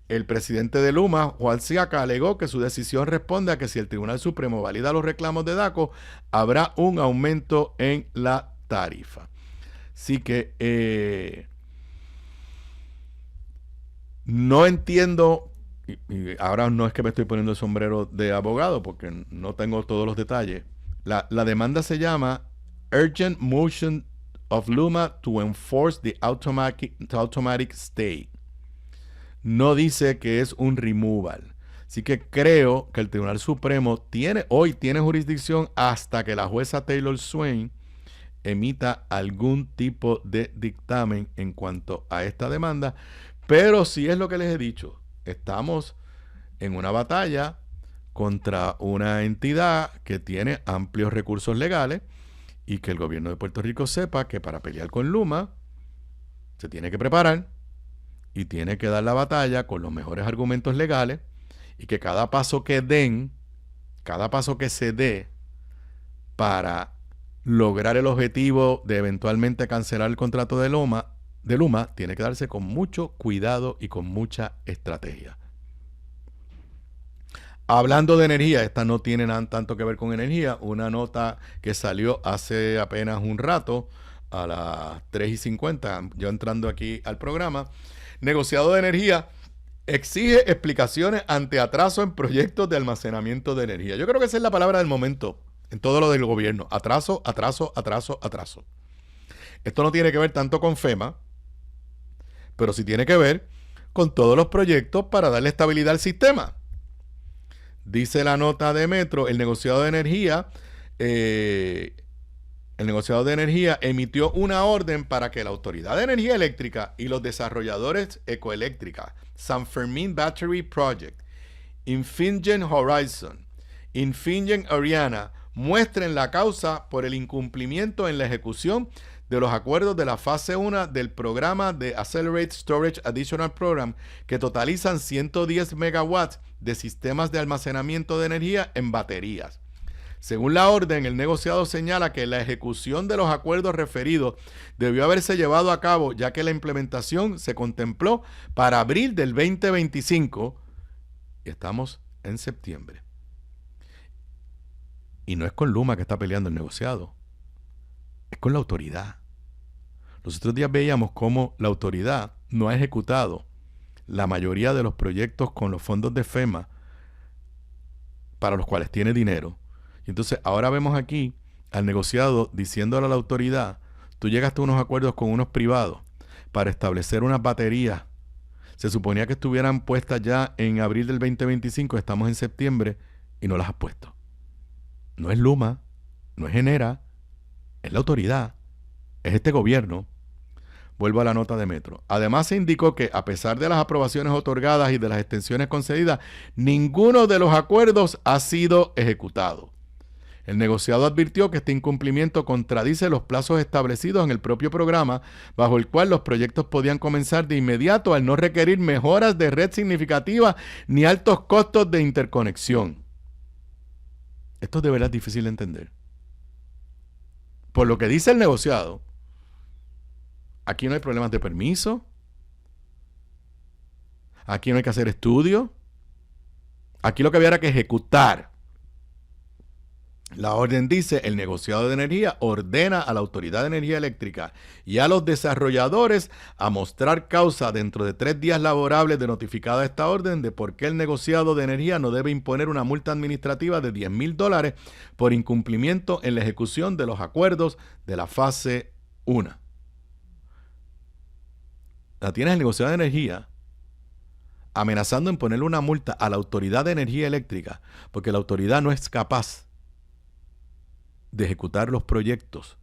El presidente de Luma, Juan Siaca, alegó que su decisión responde a que si el Tribunal Supremo valida los reclamos de DACO, habrá un aumento en la tarifa. Así que no entiendo, y ahora no es que me estoy poniendo el sombrero de abogado porque no tengo todos los detalles. La demanda se llama Urgent Motion of Luma to Enforce the Automatic Stay. No dice que es un removal. Así que creo que el Tribunal Supremo hoy tiene jurisdicción hasta que la jueza Taylor Swain emita algún tipo de dictamen en cuanto a esta demanda. Pero sí es lo que les he dicho. Estamos en una batalla contra una entidad que tiene amplios recursos legales y que el gobierno de Puerto Rico sepa que para pelear con Luma se tiene que preparar y tiene que dar la batalla con los mejores argumentos legales y que cada paso que se dé para lograr el objetivo de eventualmente cancelar el contrato de Luma tiene que darse con mucho cuidado y con mucha estrategia. Hablando de energía, esta no tiene nada tanto que ver con energía, una nota que salió hace apenas un rato, a las 3:50, yo entrando aquí al programa. Negociado de energía exige explicaciones ante atraso en proyectos de almacenamiento de energía. Yo creo que esa es la palabra del momento en todo lo del gobierno. Atraso, atraso, atraso, atraso. Esto no tiene que ver tanto con FEMA, pero sí tiene que ver con todos los proyectos para darle estabilidad al sistema. Dice la nota de Metro, el negociado de energía emitió una orden para que la Autoridad de Energía Eléctrica y los desarrolladores Ecoeléctrica, San Fermín Battery Project, Infingen Horizon, Infingen Ariana, muestren la causa por el incumplimiento en la ejecución de los acuerdos de la fase 1 del programa de Accelerate Storage Additional Program, que totalizan 110 megawatts de sistemas de almacenamiento de energía en baterías. Según la orden, el negociado señala que la ejecución de los acuerdos referidos debió haberse llevado a cabo, ya que la implementación se contempló para abril del 2025 y estamos en septiembre. Y no es con Luma que está peleando el negociado, es con la autoridad. Los otros días veíamos cómo la autoridad no ha ejecutado la mayoría de los proyectos con los fondos de FEMA para los cuales tiene dinero. Y entonces ahora vemos aquí al negociado diciéndole a la autoridad, tú llegaste a unos acuerdos con unos privados para establecer unas baterías. Se suponía que estuvieran puestas ya en abril del 2025, estamos en septiembre y no las has puesto. No es Luma, no es Genera, es la autoridad, es este gobierno. Vuelvo a la nota de Metro. Además se indicó que a pesar de las aprobaciones otorgadas y de las extensiones concedidas, ninguno de los acuerdos ha sido ejecutado. El negociado advirtió que este incumplimiento contradice los plazos establecidos en el propio programa, bajo el cual los proyectos podían comenzar de inmediato al no requerir mejoras de red significativas ni altos costos de interconexión. Esto de verdad es difícil de entender. Por lo que dice el negociado, aquí no hay problemas de permiso, aquí no hay que hacer estudio, aquí lo que había era que ejecutar. La orden dice, el negociado de energía ordena a la Autoridad de Energía Eléctrica y a los desarrolladores a mostrar causa dentro de 3 días laborables de notificada esta orden de por qué el negociado de energía no debe imponer una multa administrativa de $10,000 por incumplimiento en la ejecución de los acuerdos de la fase 1. La tienes el negociado de energía amenazando en ponerle una multa a la Autoridad de Energía Eléctrica porque la autoridad no es capaz de ejecutar los proyectos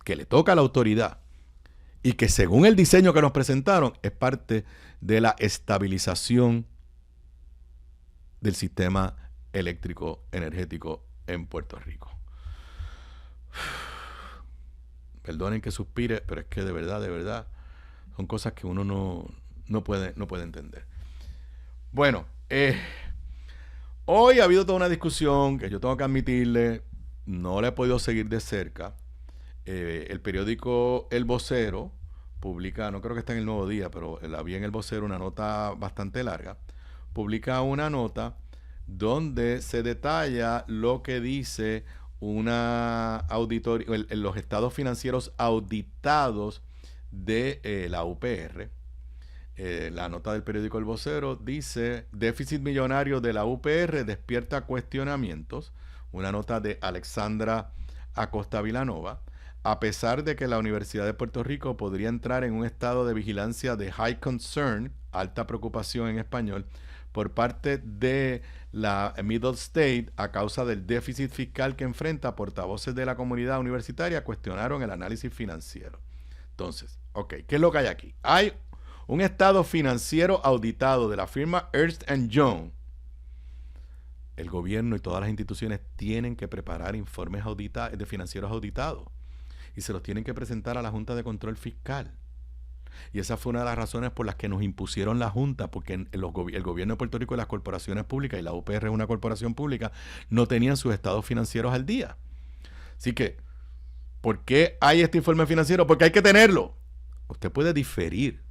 que le toca a la autoridad y que según el diseño que nos presentaron es parte de la estabilización del sistema eléctrico energético en Puerto Rico. Perdonen que suspire, pero es que de verdad, son cosas que uno no puede entender. Bueno, hoy ha habido toda una discusión que yo tengo que admitirle, no la he podido seguir de cerca. El periódico El Vocero publica, no creo que está en El Nuevo Día, pero la vi en El Vocero, una nota bastante larga. Publica una nota donde se detalla lo que dice una auditoría, los estados financieros auditados de la UPR. La nota del periódico El Vocero dice, déficit millonario de la UPR despierta cuestionamientos. Una nota de Alexandra Acosta Vilanova. A pesar de que la Universidad de Puerto Rico podría entrar en un estado de vigilancia de high concern, alta preocupación en español, por parte de la Middle State a causa del déficit fiscal que enfrenta, portavoces de la comunidad universitaria cuestionaron el análisis financiero. Entonces, ¿qué es lo que hay aquí? Hay un estado financiero auditado de la firma Ernst & Young. El gobierno y todas las instituciones tienen que preparar informes de financieros auditados y se los tienen que presentar a la Junta de Control Fiscal. Y esa fue una de las razones por las que nos impusieron la Junta, porque el gobierno de Puerto Rico y las corporaciones públicas, y la UPR es una corporación pública, no tenían sus estados financieros al día. Así que, ¿por qué hay este informe financiero? Porque hay que tenerlo. Usted puede diferir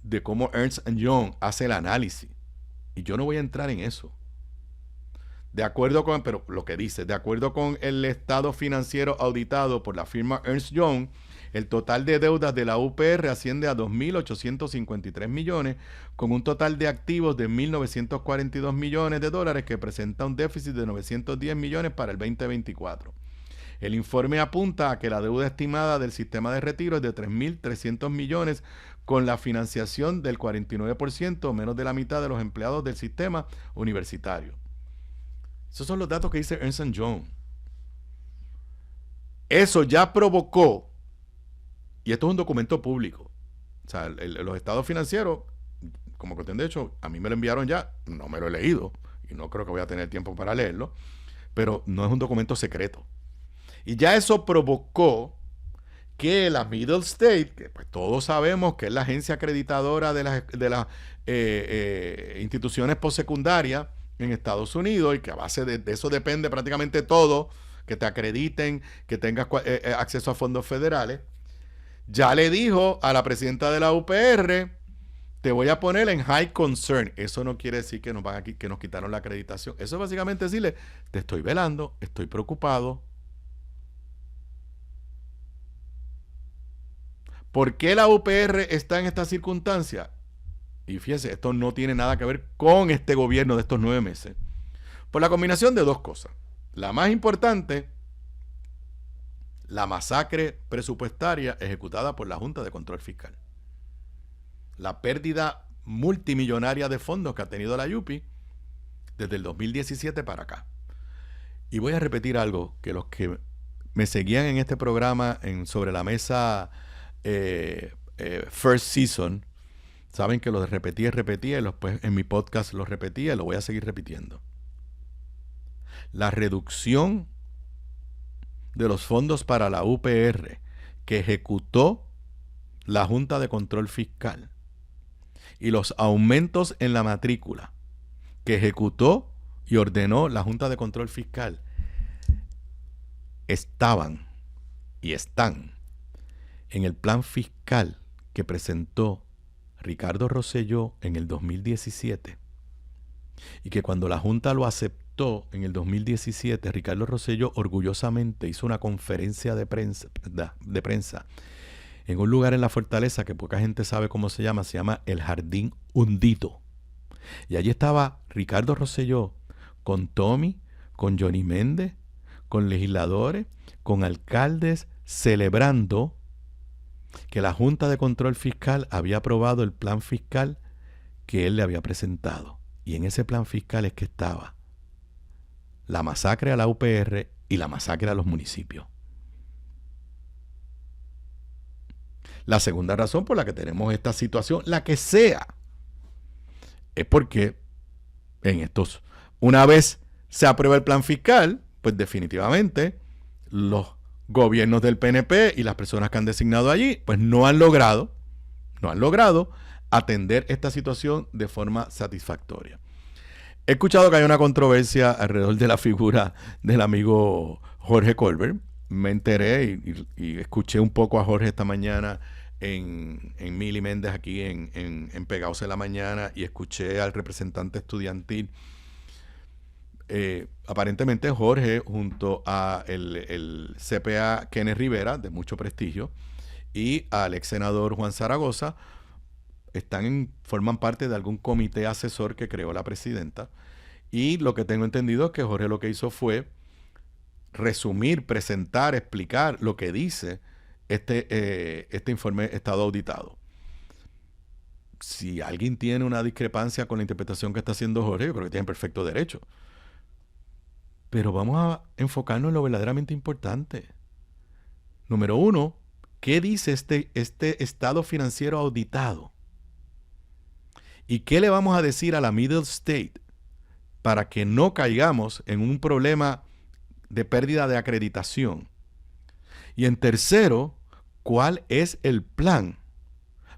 de cómo Ernst & Young hace el análisis. Y yo no voy a entrar en eso. de acuerdo con, pero lo que dice, de acuerdo con el estado financiero auditado por la firma Ernst Young, el total de deudas de la UPR asciende a 2.853 millones, con un total de activos de 1.942 millones de dólares, que presenta un déficit de 910 millones para el 2024. El informe apunta a que la deuda estimada del sistema de retiro es de 3.300 millones, con la financiación del 49%, menos de la mitad de los empleados del sistema universitario. Esos son los datos que dice Ernst & Young. Eso ya provocó, y esto es un documento público, o sea, los estados financieros, como cuestión de hecho, a mí me lo enviaron ya, no me lo he leído, y no creo que voy a tener tiempo para leerlo, pero no es un documento secreto. Y ya eso provocó que la Middle State, que pues todos sabemos que es la agencia acreditadora de las instituciones postsecundarias en Estados Unidos, y que a base de eso depende prácticamente todo, que te acrediten, que tengas acceso a fondos federales, ya le dijo a la presidenta de la UPR: te voy a poner en high concern. Eso no quiere decir que nos quitaron la acreditación. Eso es básicamente decirle: te estoy velando, estoy preocupado. ¿Por qué la UPR está en esta circunstancia? Y fíjense, esto no tiene nada que ver con este gobierno de estos 9 meses. Por la combinación de dos cosas. La más importante, la masacre presupuestaria ejecutada por la Junta de Control Fiscal. La pérdida multimillonaria de fondos que ha tenido la UPI desde el 2017 para acá. Y voy a repetir algo que los que me seguían en este programa Sobre la Mesa First Season saben que lo repetía y después en mi podcast lo repetía y lo voy a seguir repitiendo. La reducción de los fondos para la UPR que ejecutó la Junta de Control Fiscal y los aumentos en la matrícula que ejecutó y ordenó la Junta de Control Fiscal estaban y están en el plan fiscal que presentó Ricardo Rosselló en el 2017, y que cuando la Junta lo aceptó en el 2017, Ricardo Rosselló orgullosamente hizo una conferencia de prensa en un lugar en la Fortaleza que poca gente sabe cómo se llama el Jardín Hundito. Y allí estaba Ricardo Rosselló con Tommy, con Johnny Méndez, con legisladores, con alcaldes, celebrando que la Junta de Control Fiscal había aprobado el plan fiscal que él le había presentado. Y en ese plan fiscal es que estaba la masacre a la UPR y la masacre a los municipios. La segunda razón por la que tenemos esta situación, la que sea, es porque una vez se aprueba el plan fiscal, pues definitivamente los gobiernos del PNP y las personas que han designado allí, pues no han logrado atender esta situación de forma satisfactoria. He escuchado que hay una controversia alrededor de la figura del amigo Jorge Colbert. Me enteré y escuché un poco a Jorge esta mañana en Mili Méndez aquí en Pegados en la Mañana, y escuché al representante estudiantil. Aparentemente Jorge, junto a el CPA Kenneth Rivera, de mucho prestigio, y al ex senador Juan Zaragoza, forman parte de algún comité asesor que creó la presidenta. Y lo que tengo entendido es que Jorge lo que hizo fue resumir, presentar, explicar lo que dice este informe estado auditado. Si alguien tiene una discrepancia con la interpretación que está haciendo Jorge, yo creo que tiene perfecto derecho. Pero vamos a enfocarnos en lo verdaderamente importante. Número 1, ¿qué dice este estado financiero auditado? ¿Y qué le vamos a decir a la Middle State para que no caigamos en un problema de pérdida de acreditación? Y en tercero, ¿cuál es el plan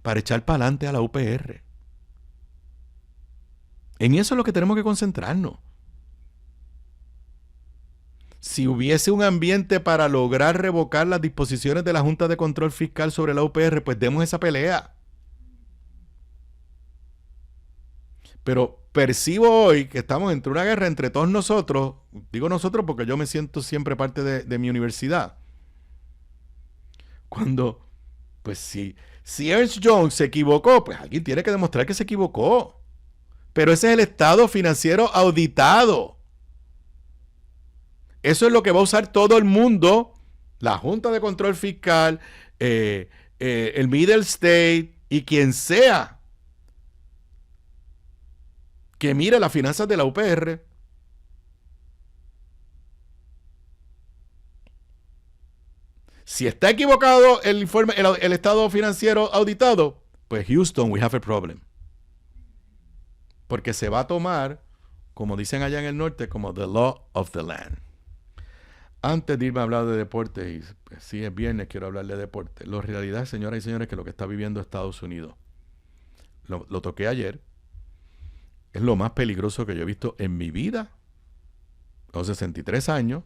para echar para adelante a la UPR? En eso es lo que tenemos que concentrarnos. Si hubiese un ambiente para lograr revocar las disposiciones de la Junta de Control Fiscal sobre la UPR, pues demos esa pelea. Pero percibo hoy que estamos entre una guerra entre todos nosotros. Digo nosotros porque yo me siento siempre parte de mi universidad. Cuando, pues si Ernst Young se equivocó, pues alguien tiene que demostrar que se equivocó. Pero ese es el estado financiero auditado. Eso es lo que va a usar todo el mundo, la Junta de Control Fiscal, el Middle State y quien sea que mire las finanzas de la UPR. Si está equivocado el informe, el estado financiero auditado, pues Houston, we have a problem. Porque se va a tomar, como dicen allá en el norte, como the law of the land. Antes de irme a hablar de deporte, y pues, si es viernes, quiero hablar de deporte. La realidad, señoras y señores, que lo que está viviendo Estados Unidos, lo toqué ayer, es lo más peligroso que yo he visto en mi vida, a los 63 años,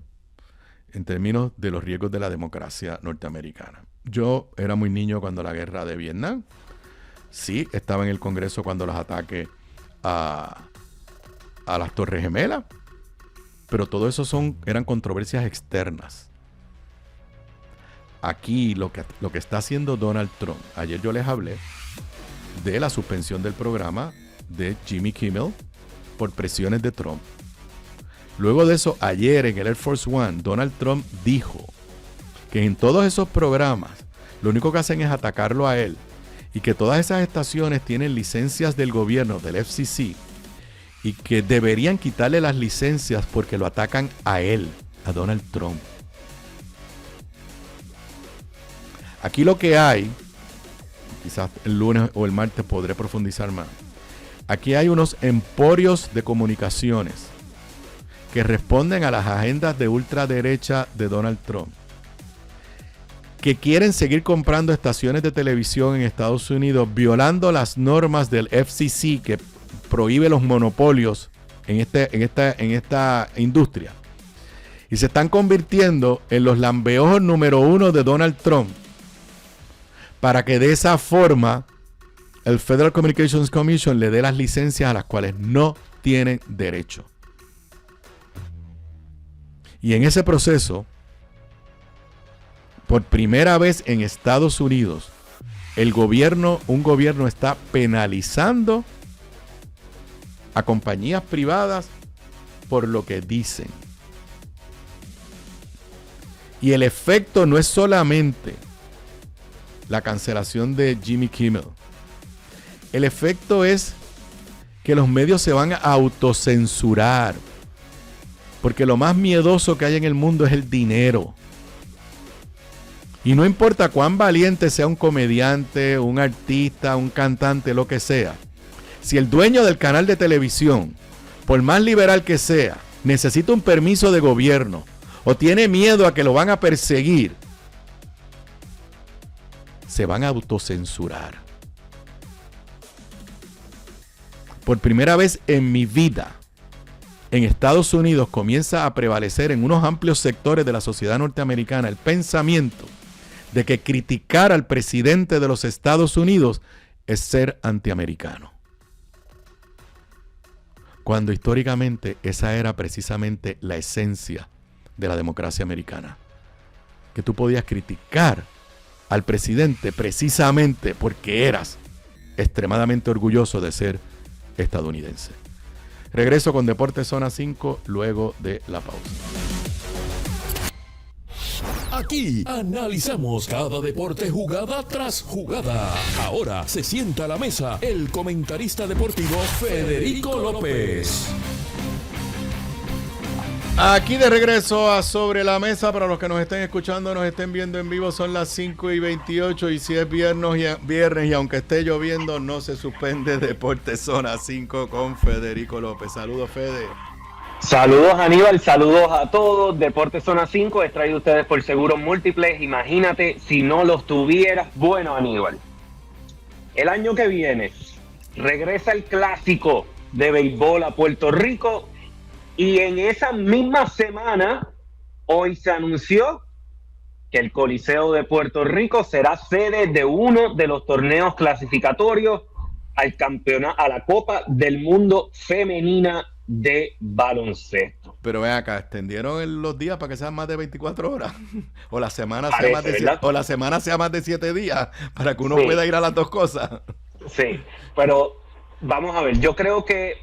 en términos de los riesgos de la democracia norteamericana. Yo era muy niño cuando la guerra de Vietnam. Sí, estaba en el Congreso cuando los ataques a las Torres Gemelas. Pero todo eso eran controversias externas. Aquí lo que está haciendo Donald Trump. Ayer yo les hablé de la suspensión del programa de Jimmy Kimmel por presiones de Trump. Luego de eso, ayer en el Air Force One, Donald Trump dijo que en todos esos programas lo único que hacen es atacarlo a él y que todas esas estaciones tienen licencias del gobierno, del FCC, y que deberían quitarle las licencias porque lo atacan a él, a Donald Trump. Aquí lo que hay, quizás el lunes o el martes podré profundizar más, aquí hay unos emporios de comunicaciones que responden a las agendas de ultraderecha de Donald Trump, que quieren seguir comprando estaciones de televisión en Estados Unidos, violando las normas del FCC que prohíbe los monopolios en esta industria. Y se están convirtiendo en los lambeojos número 1 de Donald Trump, para que de esa forma el Federal Communications Commission le dé las licencias a las cuales no tienen derecho. Y en ese proceso, por primera vez en Estados Unidos, un gobierno está penalizando a compañías privadas por lo que dicen. Y el efecto no es solamente la cancelación de Jimmy Kimmel. El efecto es que los medios se van a autocensurar. Porque lo más miedoso que hay en el mundo es el dinero. Y no importa cuán valiente sea un comediante, un artista, un cantante, lo que sea. Si el dueño del canal de televisión, por más liberal que sea, necesita un permiso de gobierno o tiene miedo a que lo van a perseguir, se van a autocensurar. Por primera vez en mi vida, en Estados Unidos comienza a prevalecer en unos amplios sectores de la sociedad norteamericana el pensamiento de que criticar al presidente de los Estados Unidos es ser antiamericano. Cuando históricamente esa era precisamente la esencia de la democracia americana. Que tú podías criticar al presidente precisamente porque eras extremadamente orgulloso de ser estadounidense. Regreso con Deportes Zona 5 luego de la pausa. Aquí analizamos cada deporte jugada tras jugada. Ahora se sienta a la mesa el comentarista deportivo Federico López. Aquí de regreso a Sobre la Mesa. Para los que nos estén escuchando, nos estén viendo en vivo, son las 5:28 y si es viernes y aunque esté lloviendo, no se suspende Deportes Zona 5 con Federico López. Saludos, Fede. Saludos, Aníbal, saludos a todos. Deportes Zona 5 es traído a ustedes por Seguros Múltiples. Imagínate si no los tuvieras. Bueno, Aníbal, el año que viene regresa el clásico de béisbol a Puerto Rico. Y en esa misma semana, hoy se anunció que el Coliseo de Puerto Rico será sede de uno de los torneos clasificatorios al campeonato, a la Copa del Mundo femenina de baloncesto. Pero ven acá, ¿extendieron los días para que sean más de 24 horas? ¿O la semana sea Parece, más de ¿verdad? o la semana sea más de 7 días para que uno Sí. pueda ir a las dos cosas? Sí, pero vamos a ver, yo creo que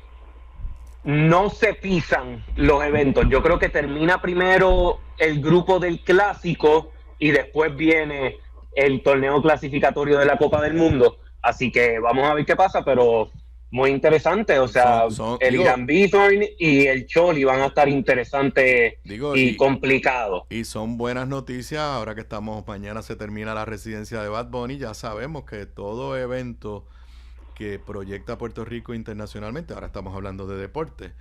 no se pisan los eventos. Yo creo que termina primero el grupo del clásico y después viene el torneo clasificatorio de la Copa del Mundo. Así que vamos a ver qué pasa, pero muy interesante. O sea, el Irán Bithorn y el Choli van a estar interesantes y complicados. Y son buenas noticias. Ahora que mañana se termina la residencia de Bad Bunny, ya sabemos que todo evento que proyecta a Puerto Rico internacionalmente, ahora estamos hablando de deporte,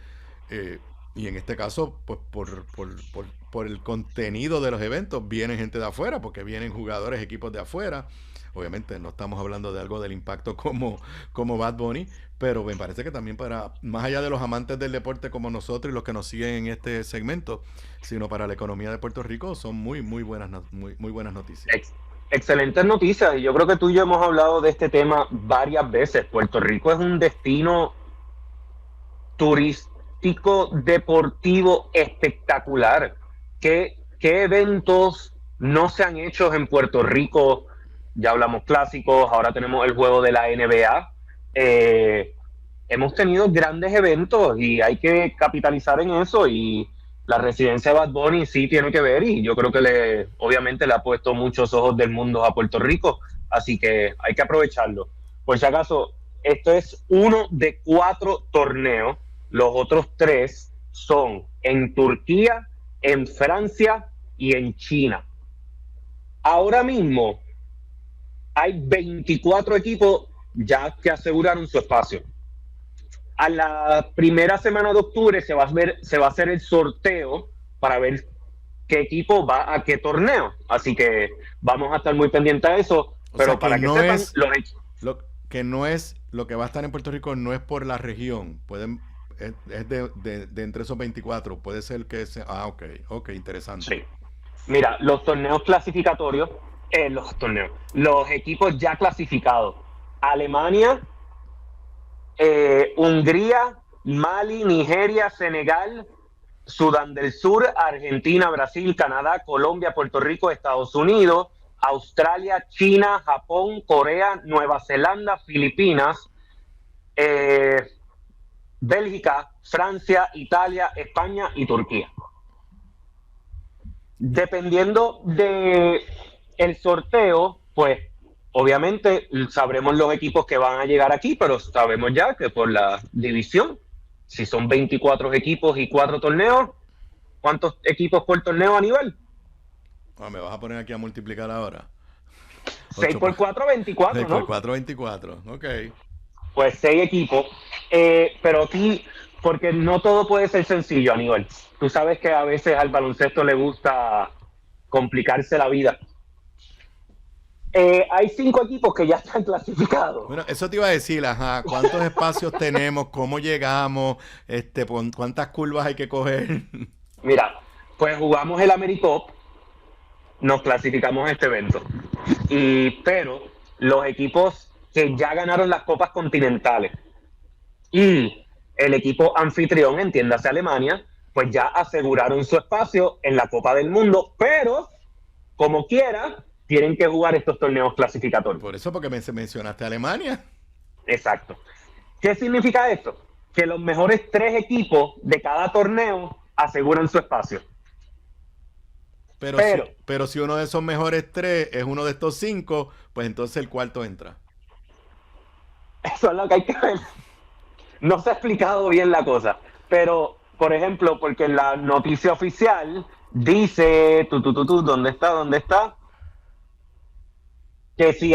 y en este caso, pues por el contenido de los eventos, vienen gente de afuera, porque vienen jugadores, equipos de afuera. Obviamente no estamos hablando de algo del impacto como Bad Bunny, pero me parece que también para, más allá de los amantes del deporte como nosotros y los que nos siguen en este segmento, sino para la economía de Puerto Rico, son muy buenas noticias. Excelentes noticias, y yo creo que tú y yo hemos hablado de este tema varias veces. Puerto Rico es un destino turístico deportivo espectacular. ¿Qué eventos no se han hecho en Puerto Rico? Ya hablamos clásicos, ahora tenemos el juego de la NBA. Hemos tenido grandes eventos y hay que capitalizar en eso, y la residencia de Bad Bunny sí tiene que ver, y yo creo que obviamente le ha puesto muchos ojos del mundo a Puerto Rico, así que hay que aprovecharlo. Por si acaso, esto es uno de 4 torneos, los otros 3 son en Turquía, en Francia y en China. Ahora mismo hay 24 equipos ya que aseguraron su espacio. A la primera semana de octubre se va a hacer el sorteo para ver qué equipo va a qué torneo. Así que vamos a estar muy pendientes de eso. Pero para que sepan, lo que va a estar en Puerto Rico no es por la región. Es de entre esos 24. Puede ser que sea. Ok, interesante. Sí. Mira, los torneos clasificatorios, los equipos ya clasificados: Alemania, Hungría, Mali, Nigeria, Senegal, Sudán del Sur, Argentina, Brasil, Canadá, Colombia, Puerto Rico, Estados Unidos, Australia, China, Japón, Corea, Nueva Zelanda, Filipinas, Bélgica, Francia, Italia, España y Turquía. Dependiendo de el sorteo, pues obviamente sabremos los equipos que van a llegar aquí, pero sabemos ya que por la división, si son 24 equipos y 4 torneos, ¿cuántos equipos por torneo a nivel? Me vas a poner aquí a multiplicar ahora. 6 por 4, 24, 6 ¿no? 6 por 4, 24, ok. Pues 6 equipos, pero aquí, porque no todo puede ser sencillo, Aníbal. Tú sabes que a veces al baloncesto le gusta complicarse la vida. Hay 5 equipos que ya están clasificados. Bueno, eso te iba a decir, ¿cuántos espacios tenemos? ¿Cómo llegamos? ¿Cuántas curvas hay que coger? Mira, pues jugamos el AmeriCup, nos clasificamos a este evento. Pero los equipos que ya ganaron las copas continentales y el equipo anfitrión, entiéndase Alemania, pues ya aseguraron su espacio en la Copa del Mundo, pero como quiera tienen que jugar estos torneos clasificatorios. Por eso, porque mencionaste a Alemania. Exacto. ¿Qué significa esto? Que los mejores 3 equipos de cada torneo aseguran su espacio. Pero si uno de esos mejores 3 es uno de estos 5, pues entonces el cuarto entra. Eso es lo que hay que ver. No se ha explicado bien la cosa, pero, por ejemplo, porque en la noticia oficial dice, ¿dónde está? Que si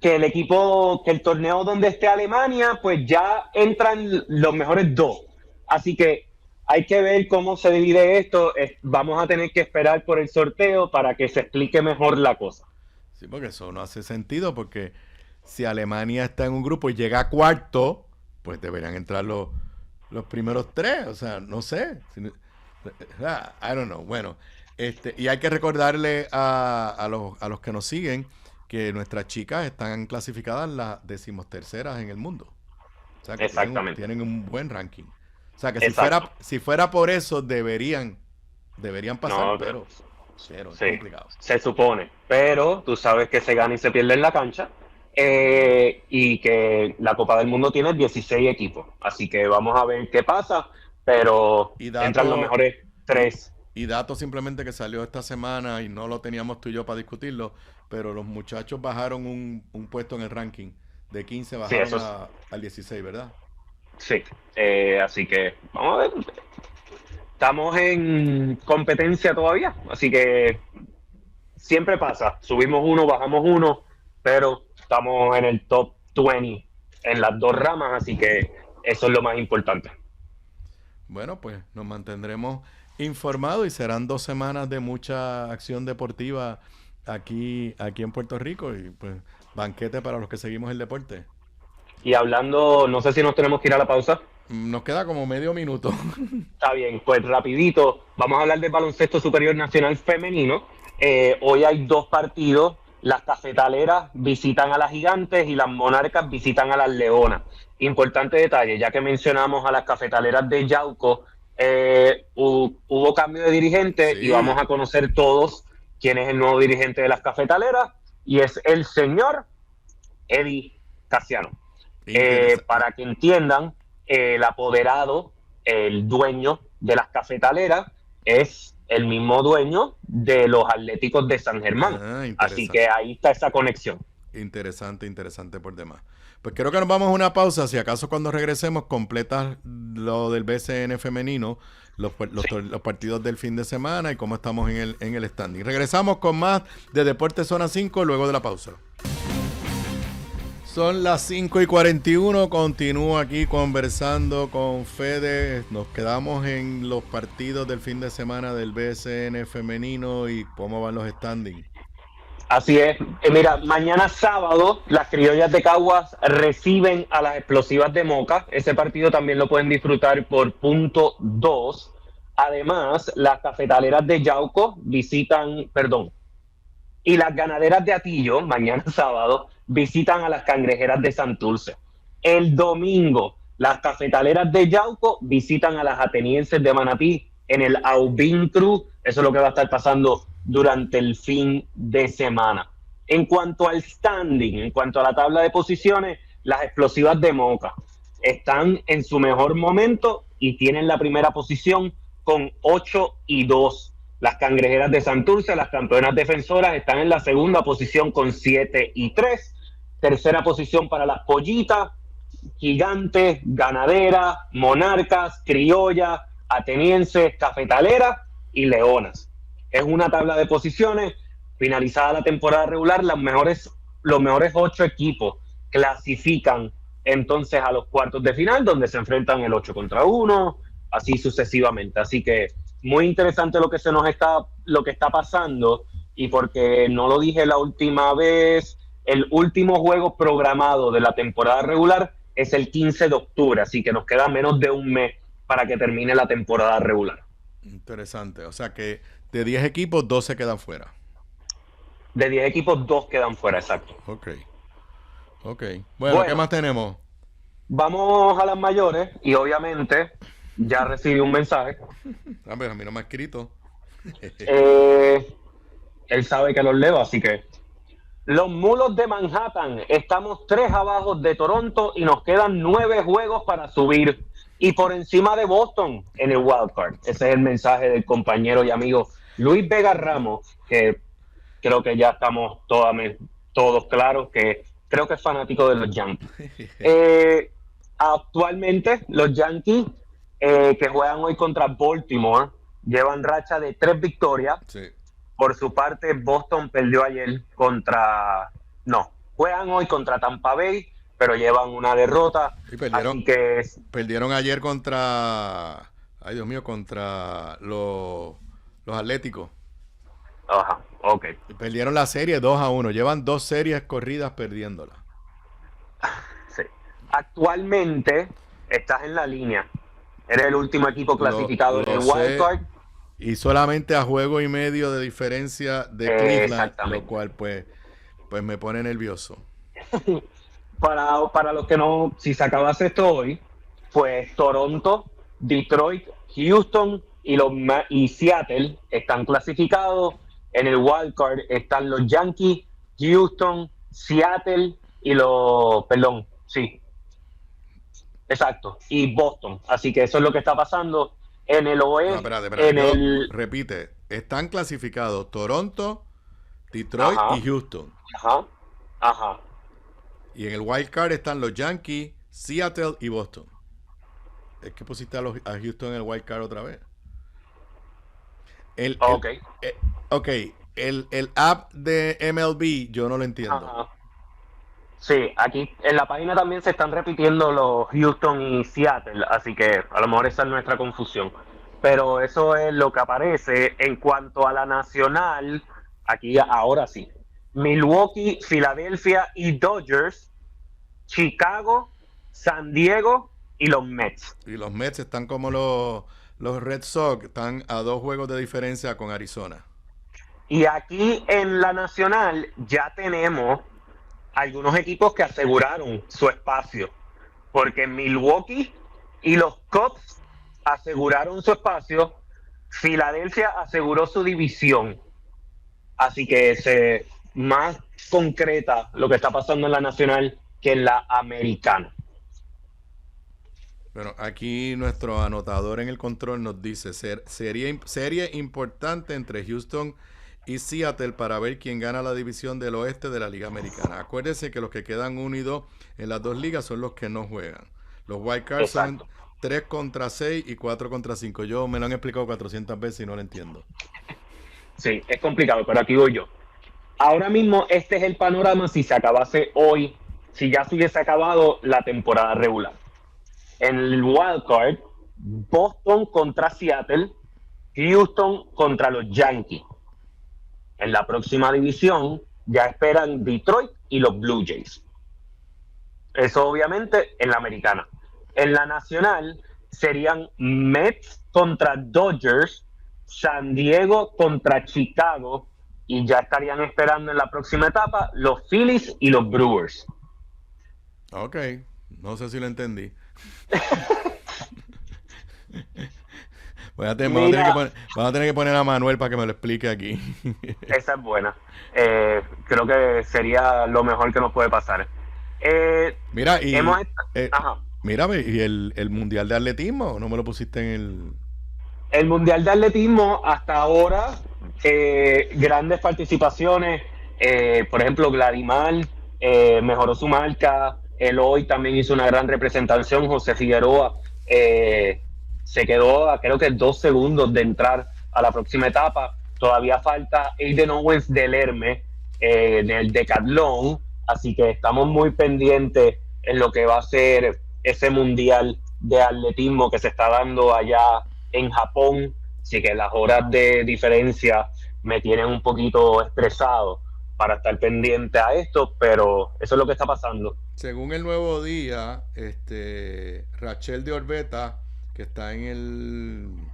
que el equipo, que el torneo donde esté Alemania, pues ya entran los mejores 2. Así que hay que ver cómo se divide esto. Vamos a tener que esperar por el sorteo para que se explique mejor la cosa. Sí, porque eso no hace sentido, porque si Alemania está en un grupo y llega a cuarto, pues deberían entrar los primeros 3. O sea, no sé. I don't know. Bueno, y hay que recordarle a los que nos siguen que nuestras chicas están clasificadas las 13ª en el mundo. O sea que tienen un buen ranking. O sea que si fuera por eso deberían pasar, pero es complicado. Se supone, pero tú sabes que se gana y se pierde en la cancha. Y que la Copa del Mundo tiene 16 equipos, así que vamos a ver qué pasa, pero entran los mejores 3. Y dato simplemente que salió esta semana y no lo teníamos tú y yo para discutirlo, pero los muchachos bajaron un puesto en el ranking, de 15 bajaron al 16, ¿verdad? Sí, así que vamos a ver, estamos en competencia todavía, así que siempre pasa, subimos uno, bajamos uno, pero estamos en el top 20 en las 2 ramas, así que eso es lo más importante. Bueno, pues nos mantendremos informados y serán 2 semanas de mucha acción deportiva aquí en Puerto Rico y pues banquete para los que seguimos el deporte. Y hablando, no sé si nos tenemos que ir a la pausa. Nos queda como medio minuto. Está bien, pues rapidito, vamos a hablar del baloncesto superior nacional femenino. Hoy hay 2 partidos. Las Cafetaleras visitan a las Gigantes y las Monarcas visitan a las Leonas. Importante detalle, ya que mencionamos a las Cafetaleras de Yauco, hubo cambio de dirigente y vamos a conocer todos quién es el nuevo dirigente de las Cafetaleras, y es el señor Eddie Casiano. Para que entiendan, el apoderado, el dueño de las Cafetaleras, es el mismo dueño de los Atléticos de San Germán. Así que ahí está esa conexión. Interesante por demás. Pues creo que nos vamos a una pausa. Si acaso cuando regresemos completas lo del BCN femenino, los partidos del fin de semana y cómo estamos en el standing. Regresamos con más de Deportes Zona 5 luego de la pausa. Son las 5:41, continúo aquí conversando con Fede. Nos quedamos en los partidos del fin de semana del BCN femenino y cómo van los standings. Así es. Mira, mañana sábado las Criollas de Caguas reciben a las Explosivas de Moca. Ese partido también lo pueden disfrutar por punto 2. Además, las Cafetaleras de Yauco y las Ganaderas de Atillo, mañana sábado, visitan a las Cangrejeras de Santurce. El domingo, las Cafetaleras de Yauco visitan a las Atenienses de Manatí en el Aubin Cruz. Eso es lo que va a estar pasando durante el fin de semana. En cuanto al standing, en cuanto a la tabla de posiciones, las Explosivas de Moca están en su mejor momento y tienen la primera posición con 8-2. Las Cangrejeras de Santurce, las campeonas defensoras, están en la segunda posición con 7-3. Tercera posición para las Pollitas, Gigantes, Ganaderas, Monarcas, Criollas, Atenienses, Cafetaleras y Leonas. Es una tabla de posiciones. Finalizada la temporada regular, los mejores 8 equipos clasifican entonces a los cuartos de final, donde se enfrentan el 8 contra 1, así sucesivamente. Así que muy interesante lo que está pasando, y porque no lo dije la última vez, el último juego programado de la temporada regular es el 15 de octubre, así que nos queda menos de un mes para que termine la temporada regular. Interesante, o sea que de 10 equipos, 2 se quedan fuera. De 10 equipos, 2 quedan fuera, exacto. Ok. Bueno, ¿qué más tenemos? Vamos a las mayores, y obviamente ya recibí un mensaje. A ver, a mí no me ha escrito. Él sabe que los leo, así que... Los Mulos de Manhattan, estamos 3 abajo de Toronto y nos quedan 9 juegos para subir. Y por encima de Boston en el wildcard. Ese es el mensaje del compañero y amigo Luis Vega Ramos, que creo que ya estamos todos claros que creo que es fanático de los Yankees. Actualmente los Yankees que juegan hoy contra Baltimore llevan racha de 3 victorias. Sí. Por su parte, Boston perdió ayer juegan hoy contra Tampa Bay, pero llevan una derrota. Y perdieron ayer contra los Atléticos. Ajá, ok. Y perdieron la serie 2-1. Llevan 2 series corridas perdiéndola. Sí. Actualmente estás en la línea. Eres el último equipo clasificado en el wildcard. Y solamente a juego y medio de diferencia de Cleveland, lo cual pues Pues me pone nervioso. Para los que no, si se acabase esto hoy, pues Toronto, Detroit, Houston y Seattle están clasificados. En el wildcard están los Yankees, Houston, Seattle y Boston. Así que eso es lo que está pasando en el oeste. No, espérate. Repite, están clasificados Toronto, Detroit y Houston. Ajá. Y en el wild card están los Yankees, Seattle y Boston. Es que pusiste a Houston en el wild card otra vez. El app de MLB yo no lo entiendo. Ajá. Sí, aquí en la página también se están repitiendo los Houston y Seattle, así que a lo mejor esa es nuestra confusión. Pero eso es lo que aparece en cuanto a la nacional. Aquí ahora sí. Milwaukee, Filadelfia y Dodgers, Chicago, San Diego y los Mets. Y los Mets están como los Red Sox, están a 2 juegos de diferencia con Arizona. Y aquí en la nacional ya tenemos algunos equipos que aseguraron su espacio, porque Milwaukee y los Cubs aseguraron su espacio, Filadelfia aseguró su división, así que se más concreta lo que está pasando en la nacional que en la americana. Bueno, aquí nuestro anotador en el control nos dice serie importante entre Houston y Seattle para ver quién gana la división del oeste de la Liga Americana. Acuérdense que los que quedan 1 y 2 en las 2 ligas son los que no juegan. Los wild cards son 3 contra 6 y 4 contra 5. Yo me lo han explicado 400 veces y no lo entiendo. Sí, es complicado, pero aquí voy yo. Ahora mismo este es el panorama si se acabase hoy, si ya se hubiese acabado la temporada regular. En el wild card, Boston contra Seattle, Houston contra los Yankees. En la próxima división ya esperan Detroit y los Blue Jays. Eso obviamente en la americana. En la nacional serían Mets contra Dodgers, San Diego contra Chicago y ya estarían esperando en la próxima etapa los Phillies y los Brewers. Ok, no sé si lo entendí. Vamos a tener que poner a Manuel para que me lo explique aquí. Esa es buena. Creo que sería lo mejor que nos puede pasar. Mira, y el Mundial de Atletismo, ¿no me lo pusiste en el Mundial de Atletismo hasta ahora? Grandes participaciones. Por ejemplo, Gladimar mejoró su marca. Eloy también hizo una gran representación. José Figueroa se quedó a creo que 2 segundos de entrar a la próxima etapa. Todavía falta Aiden Owens del Hermes del decatlón, así que estamos muy pendientes en lo que va a ser ese mundial de atletismo que se está dando allá en Japón, así que las horas de diferencia me tienen un poquito estresado para estar pendiente a esto, pero eso es lo que está pasando. Según el Nuevo Día, Rachel de Orbeta, que está en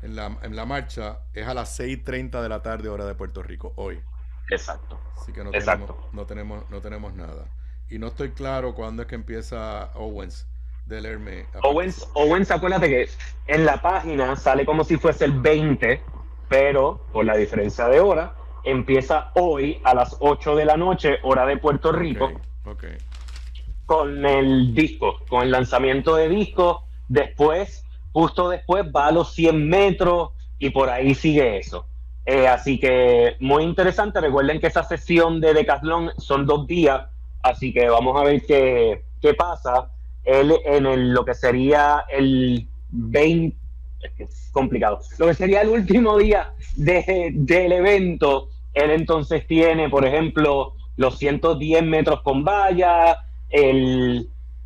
la marcha, es a las 6:30 de la tarde, hora de Puerto Rico, hoy. Exacto. Así que no tenemos nada. Y no estoy claro cuándo es que empieza Owens del Hermes. Owens, acuérdate que en la página sale como si fuese el 20, pero por la diferencia de hora, empieza hoy a las 8 de la noche, hora de Puerto Rico. Okay. Con el disco, con el lanzamiento de disco. Justo después va a los 100 metros y por ahí sigue eso. Así que muy interesante. Recuerden que esa sesión de decatlón son 2 días, así que vamos a ver qué pasa. Él lo que sería el 20, es complicado, lo que sería el último día del evento, él entonces tiene, por ejemplo, los 110 metros con valla,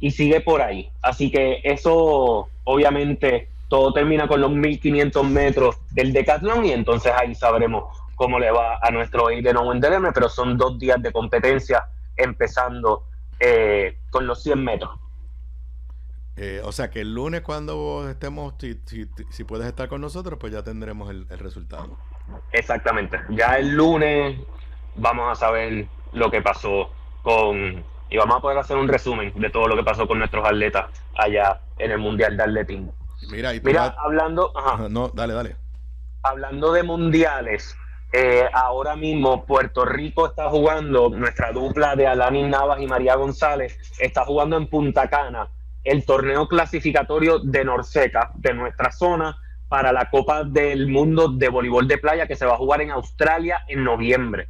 y sigue por ahí. Así que eso, obviamente, todo termina con los 1500 metros del decatlón y entonces ahí sabremos cómo le va a nuestro Aiden Owens del Hermes, pero son 2 días de competencia empezando con los 100 metros. O sea que el lunes cuando estemos, si puedes estar con nosotros, pues ya tendremos el resultado. Exactamente. Ya el lunes vamos a saber lo que pasó y vamos a poder hacer un resumen de todo lo que pasó con nuestros atletas allá en el Mundial de Atletismo. Mira, hablando, no, dale. hablando de mundiales, ahora mismo Puerto Rico está jugando, nuestra dupla de Alanis Navas y María González está jugando en Punta Cana el torneo clasificatorio de Norseca, de nuestra zona, para la Copa del Mundo de Voleibol de Playa, que se va a jugar en Australia en noviembre.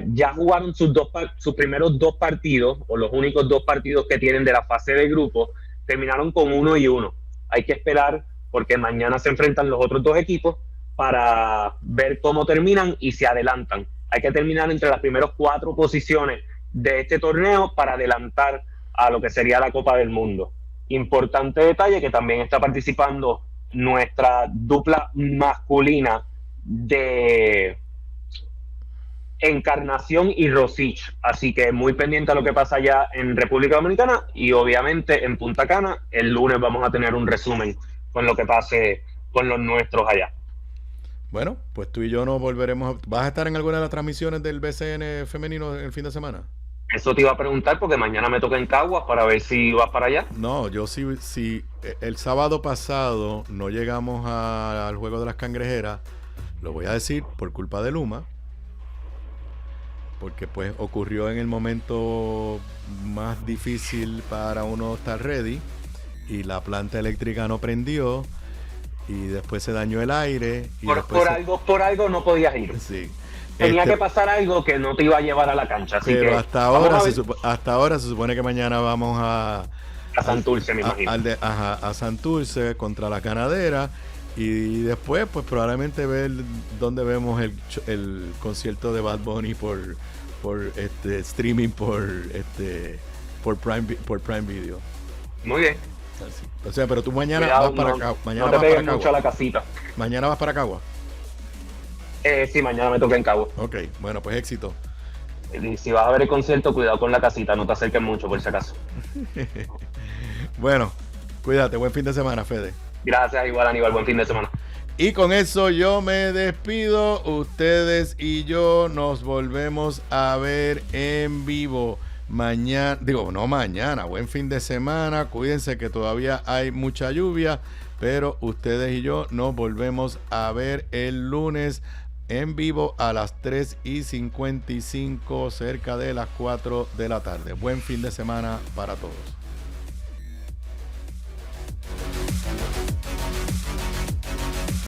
Ya jugaron sus primeros 2 partidos, o los únicos 2 partidos que tienen de la fase de grupo, terminaron con 1-1. Hay que esperar porque mañana se enfrentan los otros 2 equipos para ver cómo terminan y se adelantan. Hay que terminar entre las primeras 4 posiciones de este torneo para adelantar a lo que sería la Copa del Mundo. Importante detalle que también está participando nuestra dupla masculina de Encarnación y Rosich, así que muy pendiente a lo que pasa allá en República Dominicana y obviamente en Punta Cana. El lunes vamos a tener un resumen con lo que pase con los nuestros allá. Bueno, pues tú y yo nos volveremos. ¿Vas a estar en alguna de las transmisiones del BCN femenino el fin de semana? Eso te iba a preguntar porque mañana me toca en Caguas para ver si vas para allá. No, yo sí. El sábado pasado no llegamos al Juego de las Cangrejeras. Lo voy a decir por culpa de Luma. Porque pues ocurrió en el momento más difícil para uno estar ready. Y la planta eléctrica no prendió. Y después se dañó el aire. Y por algo no podías ir. Sí. Tenía que pasar algo que no te iba a llevar a la cancha. Así pero que hasta ahora se supone que mañana vamos a Santurce, me imagino. A Santurce contra la Canadera. Y después, pues probablemente ver dónde vemos el concierto de Bad Bunny por streaming por Prime Video. Muy bien. Así. O sea, pero tú mañana Cuidado, vas para Cagua. No te pegues mucho a la casita. Mañana vas para Cagua. Sí, mañana me toca en Cagua. Ok, bueno, pues éxito. Y si vas a ver el concierto, cuidado con la casita, no te acerques mucho por si acaso. Bueno, cuídate, buen fin de semana, Fede. Gracias, igual Aníbal, buen fin de semana. Y con eso yo me despido. Ustedes y yo nos volvemos a ver en vivo mañana. No mañana, buen fin de semana. Cuídense que todavía hay mucha lluvia, pero ustedes y yo nos volvemos a ver el lunes en vivo a las 3:55, cerca de las 4 de la tarde. Buen fin de semana para todos.